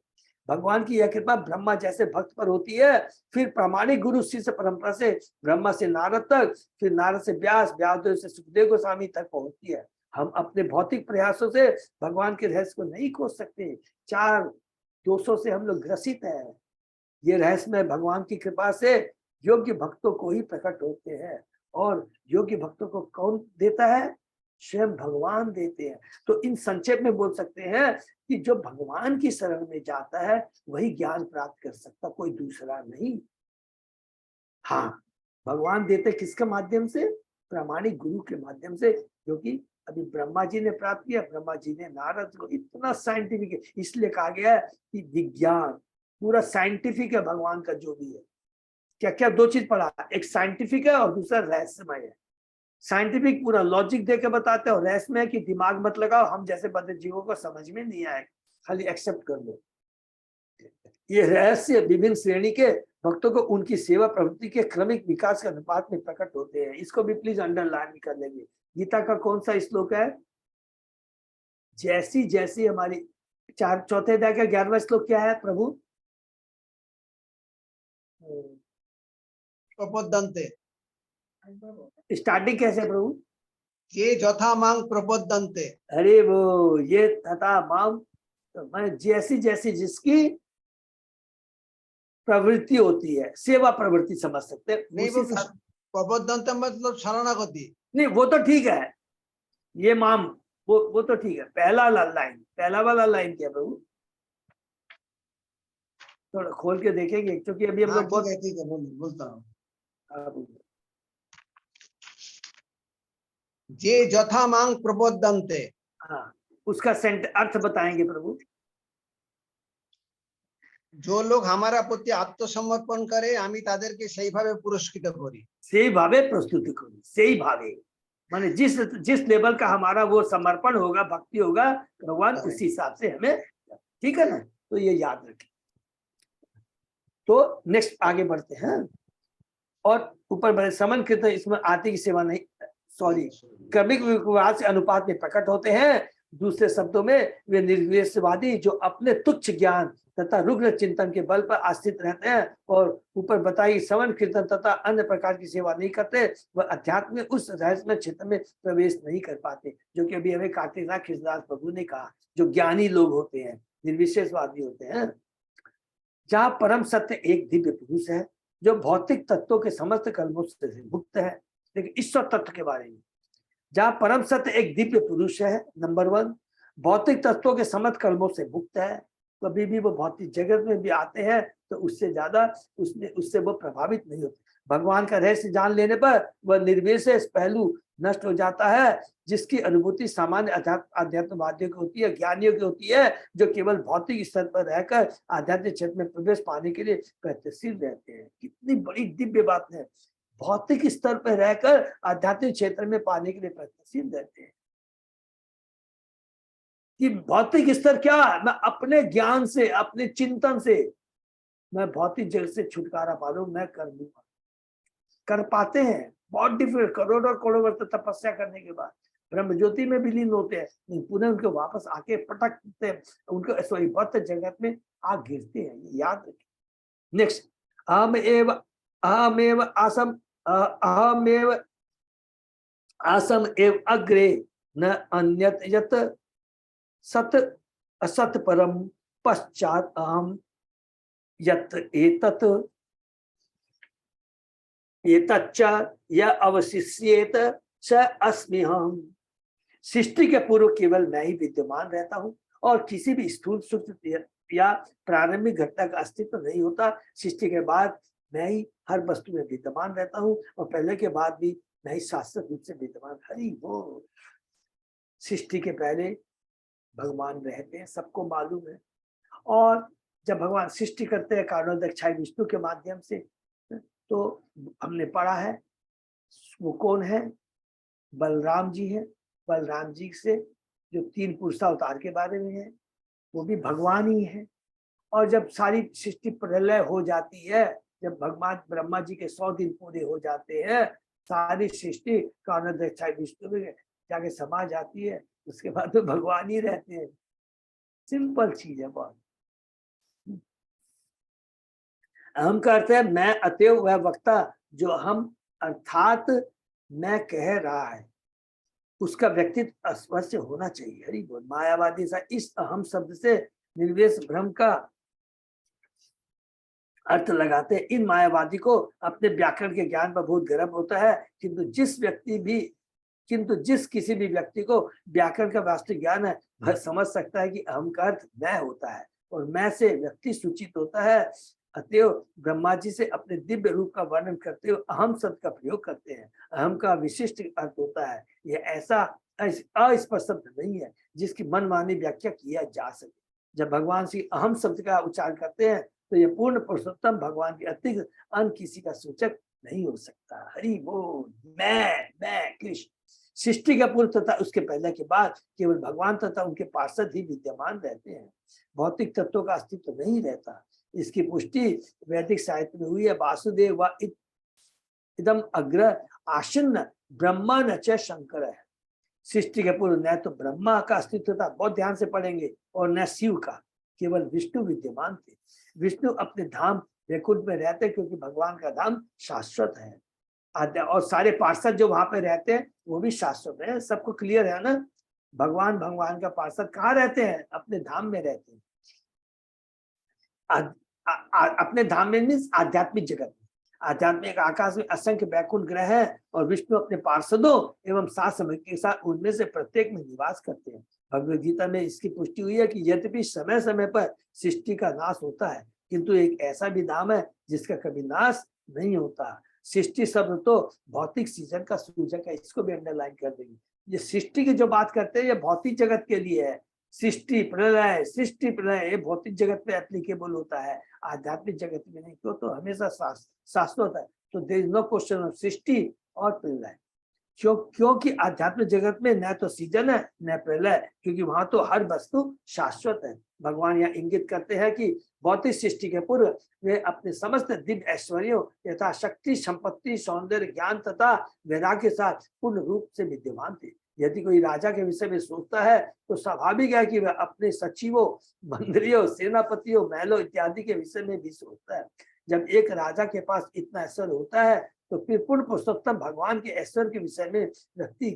भगवान की यह कृपा ब्रह्मा जैसे भक्त पर होती है, फिर प्रामाणिक गुरु शिष्य परंपरा से ब्रह्मा से नारद तक, फिर नारद से व्यास, व्यासदेव से सुखदेव गोस्वामी तक पहुंचती है। हम अपने भौतिक प्रयासों से भगवान के रहस्य को नहीं खोज सकते। 4 दोषों से हम लोग ग्रसित हैं। ये रहस्य भगवान की कृपा से योग्य भक्तों को ही प्रकट होते हैं। और योग्य भक्तों को कौन देता है? स्वयं भगवान देते हैं। तो इन संक्षेप में बोल सकते हैं कि जो भगवान की शरण में जाता है वही ज्ञान प्राप्त कर सकता, कोई दूसरा नहीं। हाँ, भगवान देते किसके माध्यम से? प्रामाणिक गुरु के माध्यम से, जो कि अभी ब्रह्मा जी ने प्राप्त किया। ब्रह्मा जी ने नारद को, इतना साइंटिफिक है, इसलिए कहा गया है कि विज्ञान पूरा साइंटिफिक है भगवान का जो भी है। क्या क्या दो चीज पढ़ा, एक साइंटिफिक है और दूसरा रहस्यमय है। साइंटिफिक पूरा लॉजिक देके बताते हैं, और रहस्यमय कि दिमाग मत लगाओ, हम जैसे बद्ध जीवों को समझ में नहीं आए, खाली एक्सेप्ट कर लो। ये रहस्य विभिन्न श्रेणी के भक्तों को उनकी सेवा प्रवृत्ति के क्रमिक विकास के अनुपात में प्रकट होते हैं। इसको भी प्लीज अंडरलाइन कर लेंगे। गीता का कौन सा श्लोक है? जैसी जैसी हमारी चौथे अध्याय का 11वां श्लोक क्या है प्रभु? प्रपोदन्ते। स्टार्टिंग कैसे प्रभु? ये यथा मांग प्रपोदन्ते। अरे वो ये तथा माम, तो मैं जैसी जैसी जिसकी प्रवृत्ति होती है, सेवा प्रवृत्ति समझ सकते हैं। नहीं, वो प्रपोदन्ते मतलब शरणागति। नहीं, वो तो ठीक है, ये माम वो तो ठीक है। पहला वाला लाइन क्या प्रभु? थोड़ा खोल के देखेंगे क्योंकि अभी हम लोग बहुत ठीक है बोलता हूँ। ये यथा मांग प्रपोदन्ते। हाँ, उसका अर्थ बताएंगे प्रभु। जो लोग हमारा प्रति आत्मसमर्पण करे आमी तादेरके सेई भावे पुरस्कृत करी। सेई भावे प्रस्तुति करी, सेई भावे माने जिस लेवल का हमारा वो समर्पण होगा, भक्ति होगा, भगवान उसी हिसाब से हमें, ठीक है ना। तो ये याद रखें। तो नेक्स्ट आगे बढ़ते हैं। और ऊपर बढ़े समन कृत, इसमें आरती की सेवा नहीं, सॉरी, क्रमिक विकास से अनुपात में प्रकट होते हैं। दूसरे शब्दों में वे निर्विशेषवादी जो अपने तुच्छ ज्ञान तथा रुग्ण चिंतन के बल पर आश्रित रहते हैं और ऊपर बताई श्रवण कीर्तन तथा अन्य प्रकार की सेवा नहीं करते, वह अध्यात्म में उस रहस्यमय क्षेत्र में प्रवेश नहीं कर पाते, जो कि अभी हमें कार्तिक कृष्णदास प्रभु ने कहा। जो ज्ञानी लोग होते हैं, निर्विशेषवादी होते हैं, जहाँ परम सत्य एक दिव्य पुरुष है जो भौतिक तत्वों के समस्त कर्मों से मुक्त है। लेकिन ईश्वर तत्व के बारे में, जहाँ परम सत्य एक दिव्य पुरुष है, नंबर 1, भौतिक तत्वों के समस्त कर्मों से मुक्त है। कभी भी वो भौतिक जगत में भी आते हैं तो उससे ज्यादा उससे वो प्रभावित नहीं होते। भगवान का रहस्य जान लेने पर वह निर्विशेष पहलू नष्ट हो जाता है, जिसकी अनुभूति सामान्य अध्यात्मवादियों की होती है, ज्ञानियों की होती है, जो केवल भौतिक स्तर पर रहकर आध्यात्मिक क्षेत्र में प्रवेश पाने के लिए प्रयत्नशील रहते हैं। कितनी बड़ी दिव्य बात है, भौतिक स्तर पर रहकर आध्यात्मिक क्षेत्र में पाने के लिए प्रयत्नशील रहते हैं। कि भौतिक स्तर क्या, मैं अपने ज्ञान से, अपने चिंतन से मैं भौतिक जगत से छुटकारा पा लूं, मैं कर लूंगा। कर पाते हैं, बहुत डिफिकल्ट, करोड़ों वर्ष तपस्या करने के बाद ब्रह्म ज्योति में विलीन होते हैं, लेकिन पुनः उनको वापस आके पटकते हैं, उनको सॉरी भौत जगत में आ गिरते हैं, ये याद रखिए। नेक्स्ट, अहमेव आसम एव अग्रे न अन्यत यत सत असत परम पश्चात अहम यत एतत् एतच्च य अवशिष्येत स अस्मि हम। सृष्टि के पूर्व केवल मैं ही विद्यमान रहता हूँ और किसी भी स्थूल सूक्ष्म या प्रारंभिक घटना का अस्तित्व नहीं होता। सृष्टि के बाद मैं ही हर वस्तु में विद्यमान रहता हूँ और पहले के बाद भी मैं ही शाश्वत रूप से विद्यमान। हरि बोल। सृष्टि के पहले भगवान रहते हैं, सबको मालूम है। और जब भगवान सृष्टि करते हैं कारणोदक्षाई विष्णु के माध्यम से, तो हमने पढ़ा है वो कौन है, बलराम जी है। बलराम जी से जो 3 पुरुषावतार के बारे में है, वो भी भगवान ही है। और जब सारी सृष्टि प्रलय हो जाती है, जब भगवान ब्रह्मा जी के 100 दिन पूरे हो जाते हैं, सारी सृष्टि कारणोदक्षाई विष्णु में जाके समा जाती है, उसके बाद तो भगवान ही रहते हैं। सिंपल चीज है बहुत। हम कहते हैं मैं, अतएव वह वक्ता जो हम अर्थात मैं कह रहा है उसका व्यक्तित्व अस्पष्ट होना चाहिए। हरि बोल। मायावादी सा इस अहम शब्द से निर्वेश भ्रम का अर्थ लगाते हैं। इन मायावादी को अपने व्याकरण के ज्ञान पर बहुत गर्व होता है, किंतु जिस किसी भी व्यक्ति को व्याकरण का वास्तविक ज्ञान है, वह समझ सकता है कि अहम का अर्थ मैं होता है और मैं से व्यक्ति सूचित होता है। अतएव ब्रह्मा जी से अपने दिव्य रूप का वर्णन करते हुए अहम शब्द का प्रयोग करते हैं। अहम का विशिष्ट अर्थ होता है, यह ऐसा अस्पष्ट शब्द नहीं है जिसकी मनमानी व्याख्या किया जा सके। जब भगवान श्री अहम शब्द का उच्चारण करते हैं तो यह पूर्ण पुरुषोत्तम भगवान के अतिरिक्त अन्य किसी का सूचक नहीं हो सकता। हरि बोल। मैं कृष्ण। सृष्टि का पूर्व तथा उसके पहले के बाद केवल भगवान तथा उनके पार्षद ही विद्यमान रहते हैं, भौतिक तत्वों का अस्तित्व नहीं रहता। इसकी पुष्टि वैदिक साहित्य में हुई है। वासुदेव व इदम अग्र आशिन्न ब्रह्मा न च शंकर है। सृष्टि के पूर्व न तो ब्रह्मा का अस्तित्व था, बहुत ध्यान से पढ़ेंगे, और न शिव का, केवल विष्णु विद्यमान थे। विष्णु अपने धाम वैकुंठ में रहते क्योंकि भगवान का धाम शाश्वत है। और सारे पार्षद जो वहां पे रहते हैं वो भी शाश्वत है। सबको क्लियर है ना। भगवान का पार्षद कहाँ रहते हैं? अपने धाम में रहते हैं। अपने धाम में मीन्स आध्यात्मिक जगत में। आध्यात्मिक आकाश में असंख्य वैकुंठ ग्रह है और विष्णु अपने पार्षदों एवं सात समय के साथ उनमें से प्रत्येक में निवास करते हैं। भगवद गीता में इसकी पुष्टि हुई है कि यद्यपि समय समय पर सृष्टि का नाश होता है, किंतु एक ऐसा भी धाम है जिसका कभी नाश नहीं होता। सृष्टि शब्द तो भौतिक सृजन का सूचक है, इसको भी अंडरलाइन कर देंगे। ये सृष्टि की जो बात करते हैं ये भौतिक जगत के लिए है। सृष्टि प्रलय ये भौतिक जगत में एप्लीकेबल होता है, आध्यात्मिक जगत में नहीं। क्यों? तो हमेशा शाश्वत है। तो there is no question of सृष्टि और प्रलय। क्योंकि आध्यात्मिक जगत में न तो सृजन है न प्रलय, क्योंकि वहां तो हर वस्तु शाश्वत है। भगवान यहाँ इंगित करते हैं कि भौतिक सृष्टि के पूर्व वे अपने समस्त दिव्य ऐश्वर्यों यथा शक्ति, संपत्ति, सौंदर्य, ज्ञान तथा वैराग्य के साथ पूर्ण रूप से विद्यमान थे। यदि कोई राजा के विषय में सोचता है तो स्वाभाविक है कि वह अपने सचिवों, मंत्रियों, सेनापतियों, महलों इत्यादि के विषय में भी सोचता है। जब एक राजा के पास इतना ऐश्वर्य होता है तो फिर पूर्ण पुरुषोत्तम भगवान के ऐश्वर्य के विषय में व्यक्ति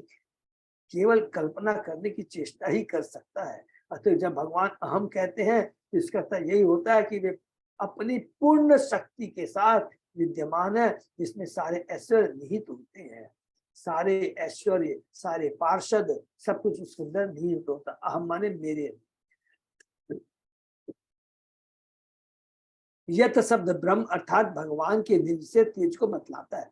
केवल कल्पना करने की चेष्टा ही कर सकता है। अतः जब भगवान अहम कहते हैं तो इसका अर्थ यही होता है कि वे अपनी पूर्ण शक्ति के साथ विद्यमान है, जिसमें सारे ऐश्वर्य निहित होते हैं। सारे ऐश्वर्य, सारे पार्षद, सब कुछ उसके अंदर निहित होता। अहम माने मेरे। यत शब्द ब्रह्म अर्थात भगवान के निर्विशेष तेज को बतलाता है।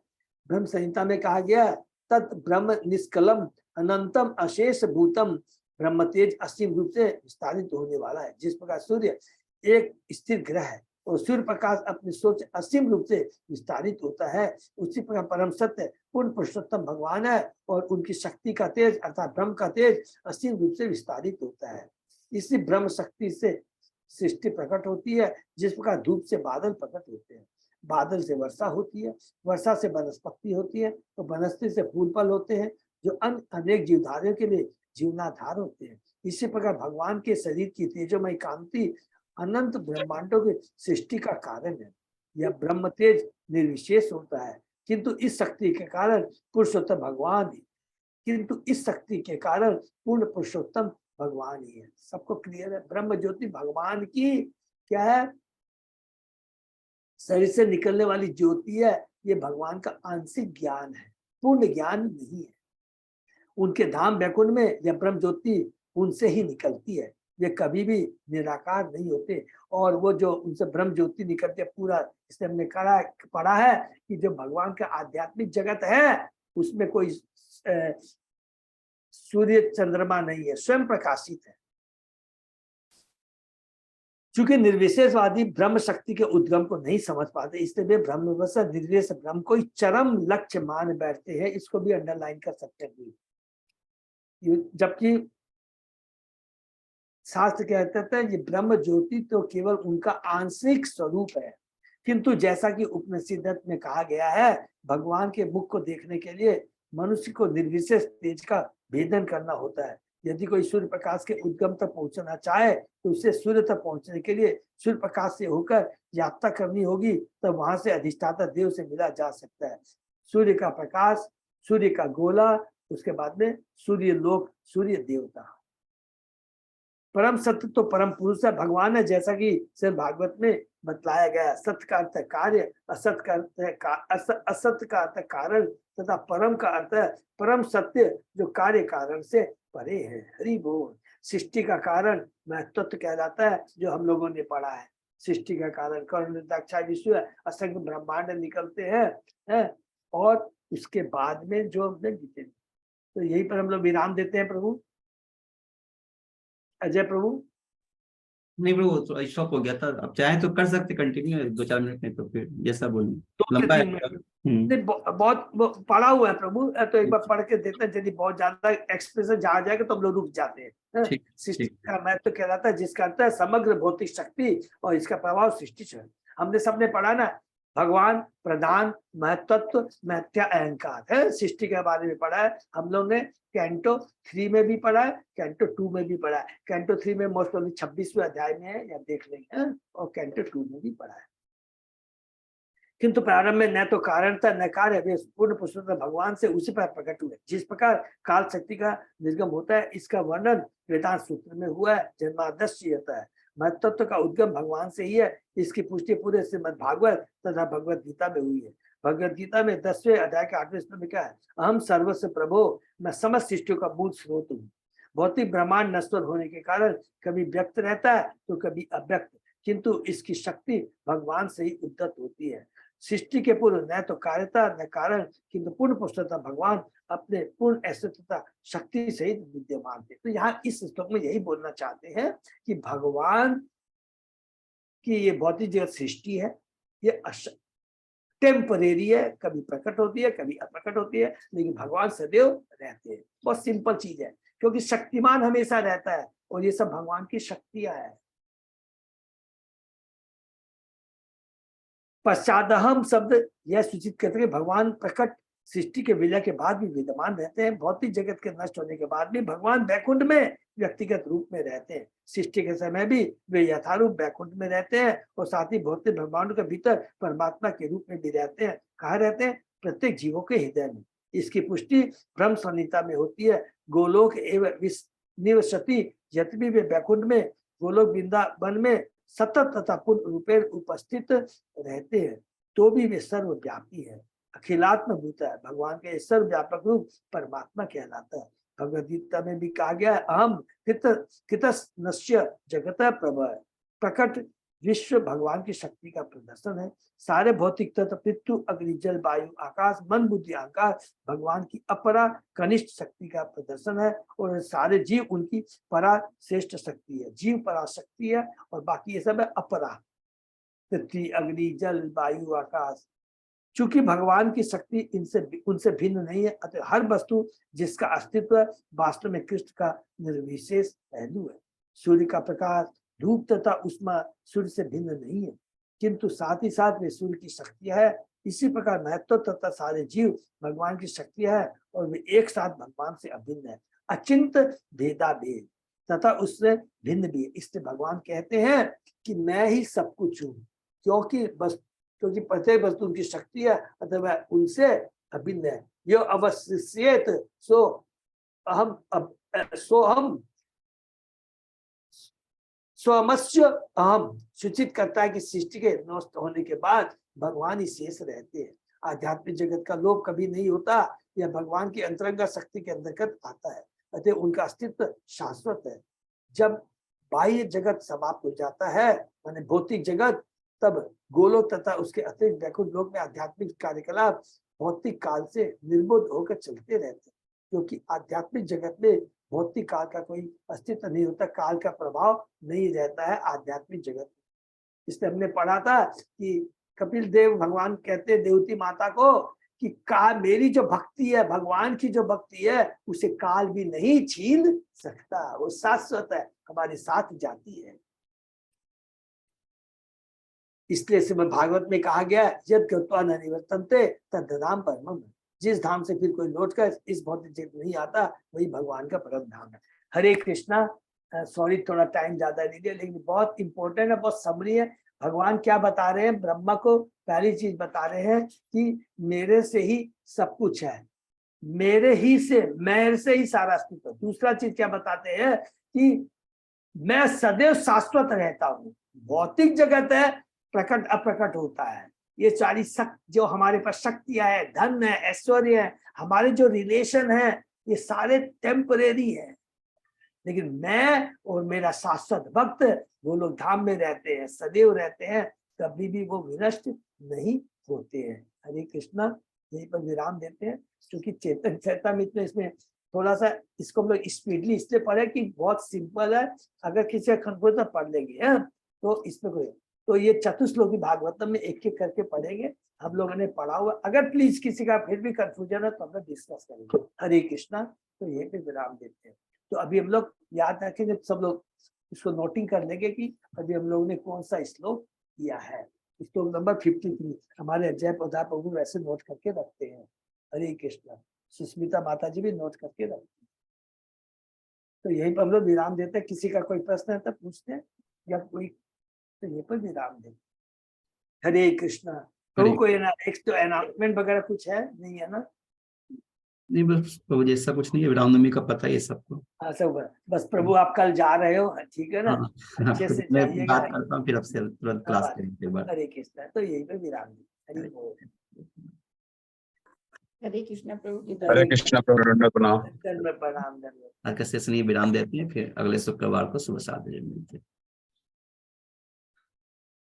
ब्रह्म संहिता में कहा गया तत् ब्रह्म निष्कलम अनंतम अशेष भूतम ब्रह्म तेज असीम रूप से विस्तारित होने वाला है। जिस प्रकार सूर्य एक स्थिर ग्रह है और सूर्य प्रकाश अपनी सोच असीम रूप से विस्तारित होता है, उसी प्रकार परम सत्य पूर्ण पुरुषोत्तम भगवान है और उनकी शक्ति का तेज अर्थात ब्रह्म का तेज असीम रूप से विस्तारित होता है। इसी ब्रह्म शक्ति से सृष्टि प्रकट होती है। जिस प्रकार धूप से बादल प्रकट होते हैं, बादल से वर्षा होती है, वर्षा से वनस्पति होती है, तो वनस्पति से फूल फल होते हैं जो अनेक जीवधारियों के लिए जीवनाधार होते हैं। इसी प्रकार भगवान के शरीर की तेजोमय कांति अनंत ब्रह्मांडों की सृष्टि का कारण है। यह ब्रह्म तेज निर्विशेष होता है, किंतु इस शक्ति के कारण पुरुषोत्तम भगवान ही, किंतु इस शक्ति के कारण पूर्ण पुरुषोत्तम भगवान ही है। सबको क्लियर है? ब्रह्म ज्योति भगवान की क्या है? शरीर से निकलने वाली ज्योति है। ये भगवान का आंशिक ज्ञान है, पूर्ण ज्ञान नहीं है। उनके धाम वैकुंठ में यह ब्रह्म ज्योति उनसे ही निकलती है, ये कभी भी निराकार नहीं होते। और वो जो उनसे ब्रह्म ज्योति निकलती है, पूरा इसने हमने पढ़ा है कि जो भगवान का आध्यात्मिक जगत है उसमें कोई सूर्य चंद्रमा नहीं है, स्वयं प्रकाशित है। चूंकि निर्विशेषवादी ब्रह्म शक्ति के उद्गम को नहीं समझ पाते, इसलिए वे ब्रह्मवश निर्विशेष ब्रह्म को चरम लक्ष्य मान बैठते हैं। इसको भी अंडरलाइन कर सकते हैं। जबकि शास्त्र कहते थे ये ब्रह्म ज्योति तो केवल उनका आंशिक स्वरूप है, किंतु जैसा कि उपनिषद में कहा गया है, भगवान के मुख को देखने के लिए मनुष्य को निर्विशेष तेज का भेदन करना होता है। यदि कोई सूर्य प्रकाश के उद्गम तक पहुंचना चाहे तो उसे सूर्य तक पहुंचने के लिए सूर्य प्रकाश से होकर यात्रा करनी होगी, तब वहां से अधिष्ठाता देव से मिला जा सकता है। सूर्य का प्रकाश, सूर्य का गोला, उसके बाद में सूर्य लोक, सूर्य देवता। परम सत्य तो परम पुरुष है, भगवान है। जैसा कि श्रीमद् भागवत में बतलाया गया, सत्य का अर्थ कार्य, असत का अर्थ असत्य का अर्थ कारण तथा परम का अर्थ है परम सत्य जो कार्य कारण से परे है। हरि बोल। सृष्टि का कारण महत्त्व कहलाता है, जो हम लोगों ने पढ़ा है। सृष्टि का कारण कर्ण दक्षा विश्व असंख्य ब्रह्मांड निकलते हैं और उसके बाद में जो हमने जीते, तो यही पर हम लोग विराम देते हैं। प्रभु अजय प्रभु नहीं प्रभु, स्टॉप हो गया था। अब चाहे तो कर सकते कंटिन्यू 2-4 मिनट में, तो फिर जैसा बोलिए। 2 से लंबा 3 मिनट बहुत पढ़ा हुआ है प्रभु, तो एक बार पढ़ के देते हैं। यदि बहुत ज्यादा एक्सप्रेशन जा जाएगा तो हम लोग रुक जाते हैं। सृष्टि का महत्व कहलाता है जिसका अर्थ है समग्र भौतिक शक्ति और इसका प्रभाव सृष्टि से। हमने सबने पढ़ा ना, भगवान प्रधान महत्त्व महत्या अहंकार है। सृष्टि के बारे में पढ़ा है हम लोग ने। कैंटो 3 में भी पढ़ा है, कैंटो 2 में भी पढ़ा है। कैंटो 3 में मोस्ट ऑफ 26वें अध्याय में है, या देख लेंगे, और कैंटो 2 में भी पढ़ा है। किंतु प्रारंभ में न तो कारण था न कार्य, वे पूर्ण पुरुषोत्तम भगवान से उसी पर प्रकट हुए। जिस प्रकार काल शक्ति का निर्गम होता है, इसका वर्णन वेदांत सूत्र में हुआ है। जन्मादस्य होता है, महत्त्व का उद्गम भगवान से ही है। इसकी पुष्टि पूरे श्रीमद् भागवत तथा भगवत गीता में हुई है। भगवत गीता में 10वें अध्याय के 8वें श्लोक में क्या है? अहम सर्वस्व प्रभो, मैं समस्त सृष्टियों का मूल स्रोत हूँ। भौतिक ब्रह्मांड नश्वर होने के कारण कभी व्यक्त रहता है तो कभी अव्यक्त, किंतु इसकी शक्ति भगवान से ही उद्गत होती है। सृष्टि के पूर्व न तो कार्यता न कारण, किंतु पूर्ण पुरुषोत्तम भगवान अपने पूर्ण ऐश्वर्यता शक्ति सहित विद्यमान थे। तो यहाँ इस श्लोक में यही बोलना चाहते हैं कि भगवान की ये भौतिक जगत सृष्टि है, ये टेम्परेरी है, कभी प्रकट होती है कभी अप्रकट होती है, लेकिन भगवान सदैव रहते हैं। बहुत सिंपल चीज है, क्योंकि शक्तिमान हमेशा रहता है और ये सब भगवान की शक्तियां है। पश्चादहम शब्द यह सूचित करते हैं भगवान प्रकट सृष्टि के विलय के बाद भी विद्यमान रहते हैं। भौतिक जगत के नष्ट होने के बाद भी भगवान बैकुंठ में व्यक्तिगत रूप में रहते हैं। सृष्टि के समय भी वे यथारूप बैकुंठ में रहते हैं और साथ ही भौतिक ब्रह्मांड के भीतर परमात्मा के रूप में भी रहते हैं। कहाँ रहते हैं? प्रत्येक जीवों के हृदय में। इसकी पुष्टि ब्रह्म संहिता में होती है। गोलोक एवं निवसति, यद्यपि वे बैकुंठ में गोलोक वृंदावन में सतत तथा पूर्ण रूपेण उपस्थित रहते हैं, तो भी वे सर्वव्यापी है। अखिलात्म भूत है, भगवान के सर्वव्यापक रूप परमात्मा कहलाता है। भगवद गीता में भी कहा गया है, अहम कितस्य जगत प्रभव, प्रकट विश्व भगवान की शक्ति का प्रदर्शन है। सारे भौतिक तत्व पृथ्वी, अग्नि, जल, वायु, आकाश, मन, बुद्धि, अहंकार भगवान की अपरा कनिष्ठ शक्ति का प्रदर्शन है, और सारे जीव उनकी परा श्रेष्ठ शक्ति है। जीव परा शक्ति है और बाकी ये सब है अपरा, पृथ्वी, अग्नि, जल, वायु, आकाश। चूंकि भगवान की शक्ति इनसे उनसे भिन्न नहीं है, अतः हर वस्तु जिसका अस्तित्व वास्तव में कृष्ण का निर्विशेष पहलू है। सूर्य का प्रकाश, धूप तथा उष्मा सूर्य से भिन्न नहीं है, किंतु साथ ही साथ वे सूर्य की शक्ति है। इसी प्रकार महत्व तथा सारे जीव भगवान की शक्ति है और वे एक साथ भगवान से अभिन्न है, अचिंत भेदा भेद तथा उससे भिन्न भी है। इसलिए भगवान कहते हैं कि मैं ही सब कुछ हूँ, क्योंकि प्रत्येक वस्तु उनकी शक्ति है, अथवा उनसे अभिन्न है। यो अवशिष्येत सो अहम स्वमस्य अहम सूचित करता है कि सृष्टि के नष्ट होने के बाद भगवान ही शेष रहते हैं। आध्यात्मिक जगत का लोप कभी नहीं होता, यह भगवान की अंतरंग शक्ति के अंतर्गत आता है, अतः उनका अस्तित्व शाश्वत है। जब बाह्य जगत समाप्त हो जाता है, माने भौतिक जगत, तब गोलोक तथा उसके अतिरिक्त वैकुंठ लोक में आध्यात्मिक कार्यकलाप भौतिक काल से निर्बोध होकर चलते रहते हैं, क्योंकि आध्यात्मिक जगत में भौतिक काल का कोई अस्तित्व नहीं होता, काल का प्रभाव नहीं रहता है आध्यात्मिक जगत में। इसलिए हमने पढ़ा था कि कपिल देव भगवान कहते देवती माता को कि मेरी जो भक्ति है, भगवान की जो भक्ति है, उसे काल भी नहीं छीन सकता, वो शाश्वत है, हमारे साथ जाती है। इसलिए श्रीमद् भागवत में कहा गया, यद गत्वा न निवर्तन्ते तद धाम परमम, जिस धाम से फिर कोई लौटकर इस भौतिक जगत नहीं आता, वही भगवान का परम धाम है। हरे कृष्णा। सॉरी थोड़ा टाइम ज्यादा नहीं दिया, लेकिन बहुत इंपॉर्टेंट है, बहुत समरी है। भगवान क्या बता रहे हैं, ब्रह्मा को पहली चीज बता रहे हैं कि मेरे से ही सब कुछ है, मेरे से ही सारा अस्तित्व। दूसरा चीज क्या बताते हैं कि मैं सदैव शाश्वत रहता हूँ। भौतिक जगत है, प्रकट अप्रकट होता है, ये सारी जो हमारे पास शक्तियां है, धन है, ऐश्वर्य है, हमारे जो रिलेशन है, ये सारे टेम्परेरी है, लेकिन मैं और मेरा शाश्वत भक्त वो लोग धाम में रहते हैं, सदैव रहते हैं, कभी भी वो विनष्ट नहीं होते हैं। हरे कृष्णा। यहीं पर विराम देते हैं, क्योंकि चेतन चैतामृत में इसमें थोड़ा सा इसको हम लोग स्पीडली इसलिए पढ़े कि बहुत सिंपल है, अगर किसी का कंफ्यूजन तो पढ़ लेंगे है? तो इसमें कोई, तो ये चतुश्लोकी भागवतम में एक एक करके पढ़ेंगे, हम लोगों ने पढ़ा हुआ। अगर प्लीज किसी का फिर भी कंफ्यूजन है तो हम लोग डिस्कस करेंगे। हरे कृष्णा। तो यहीं पे विराम देते हैं। तो अभी हम लोग याद रखेंगे, सब लोग इसको नोटिंग कर लेंगे कि अभी हम लोगों ने कौन सा श्लोक किया है। श्लोक नंबर 53 हमारे अजय प्रधान प्रभु वैसे नोट करके रखते हैं। हरे कृष्णा। सुस्मिता माता जी भी नोट करके रखते हैं। तो यहीं पर हम लोग विराम देते हैं। किसी का कोई प्रश्न है तो पूछते हैं, या कोई तो यहीं पर विराम देते। हरे कृष्णा। प्रभु कोई एक तो अनाउंसमेंट वगैरह कुछ है नहीं, है ना? नहीं, बस प्रभु जैसा कुछ नहीं है, रामनवमी का पता है सबको। हाँ सब, बस प्रभु आप कल जा रहे हो, ठीक है ना? अच्छे से मैं जाइएगा। बात करता हूँ, फिर आपसे तुरंत क्लास करेंगे एक बार। हरे कृष्णा। तो यहीं पे विराम देते। हरे बोल। हरे कृष्णा प्रभु की हरे कृष्णा प्रभु प्रणाम। प्रणाम। आज का सेशन ये विराम देते हैं, फिर अगले शुक्रवार को सुबह 7 बजे मिलते हैं।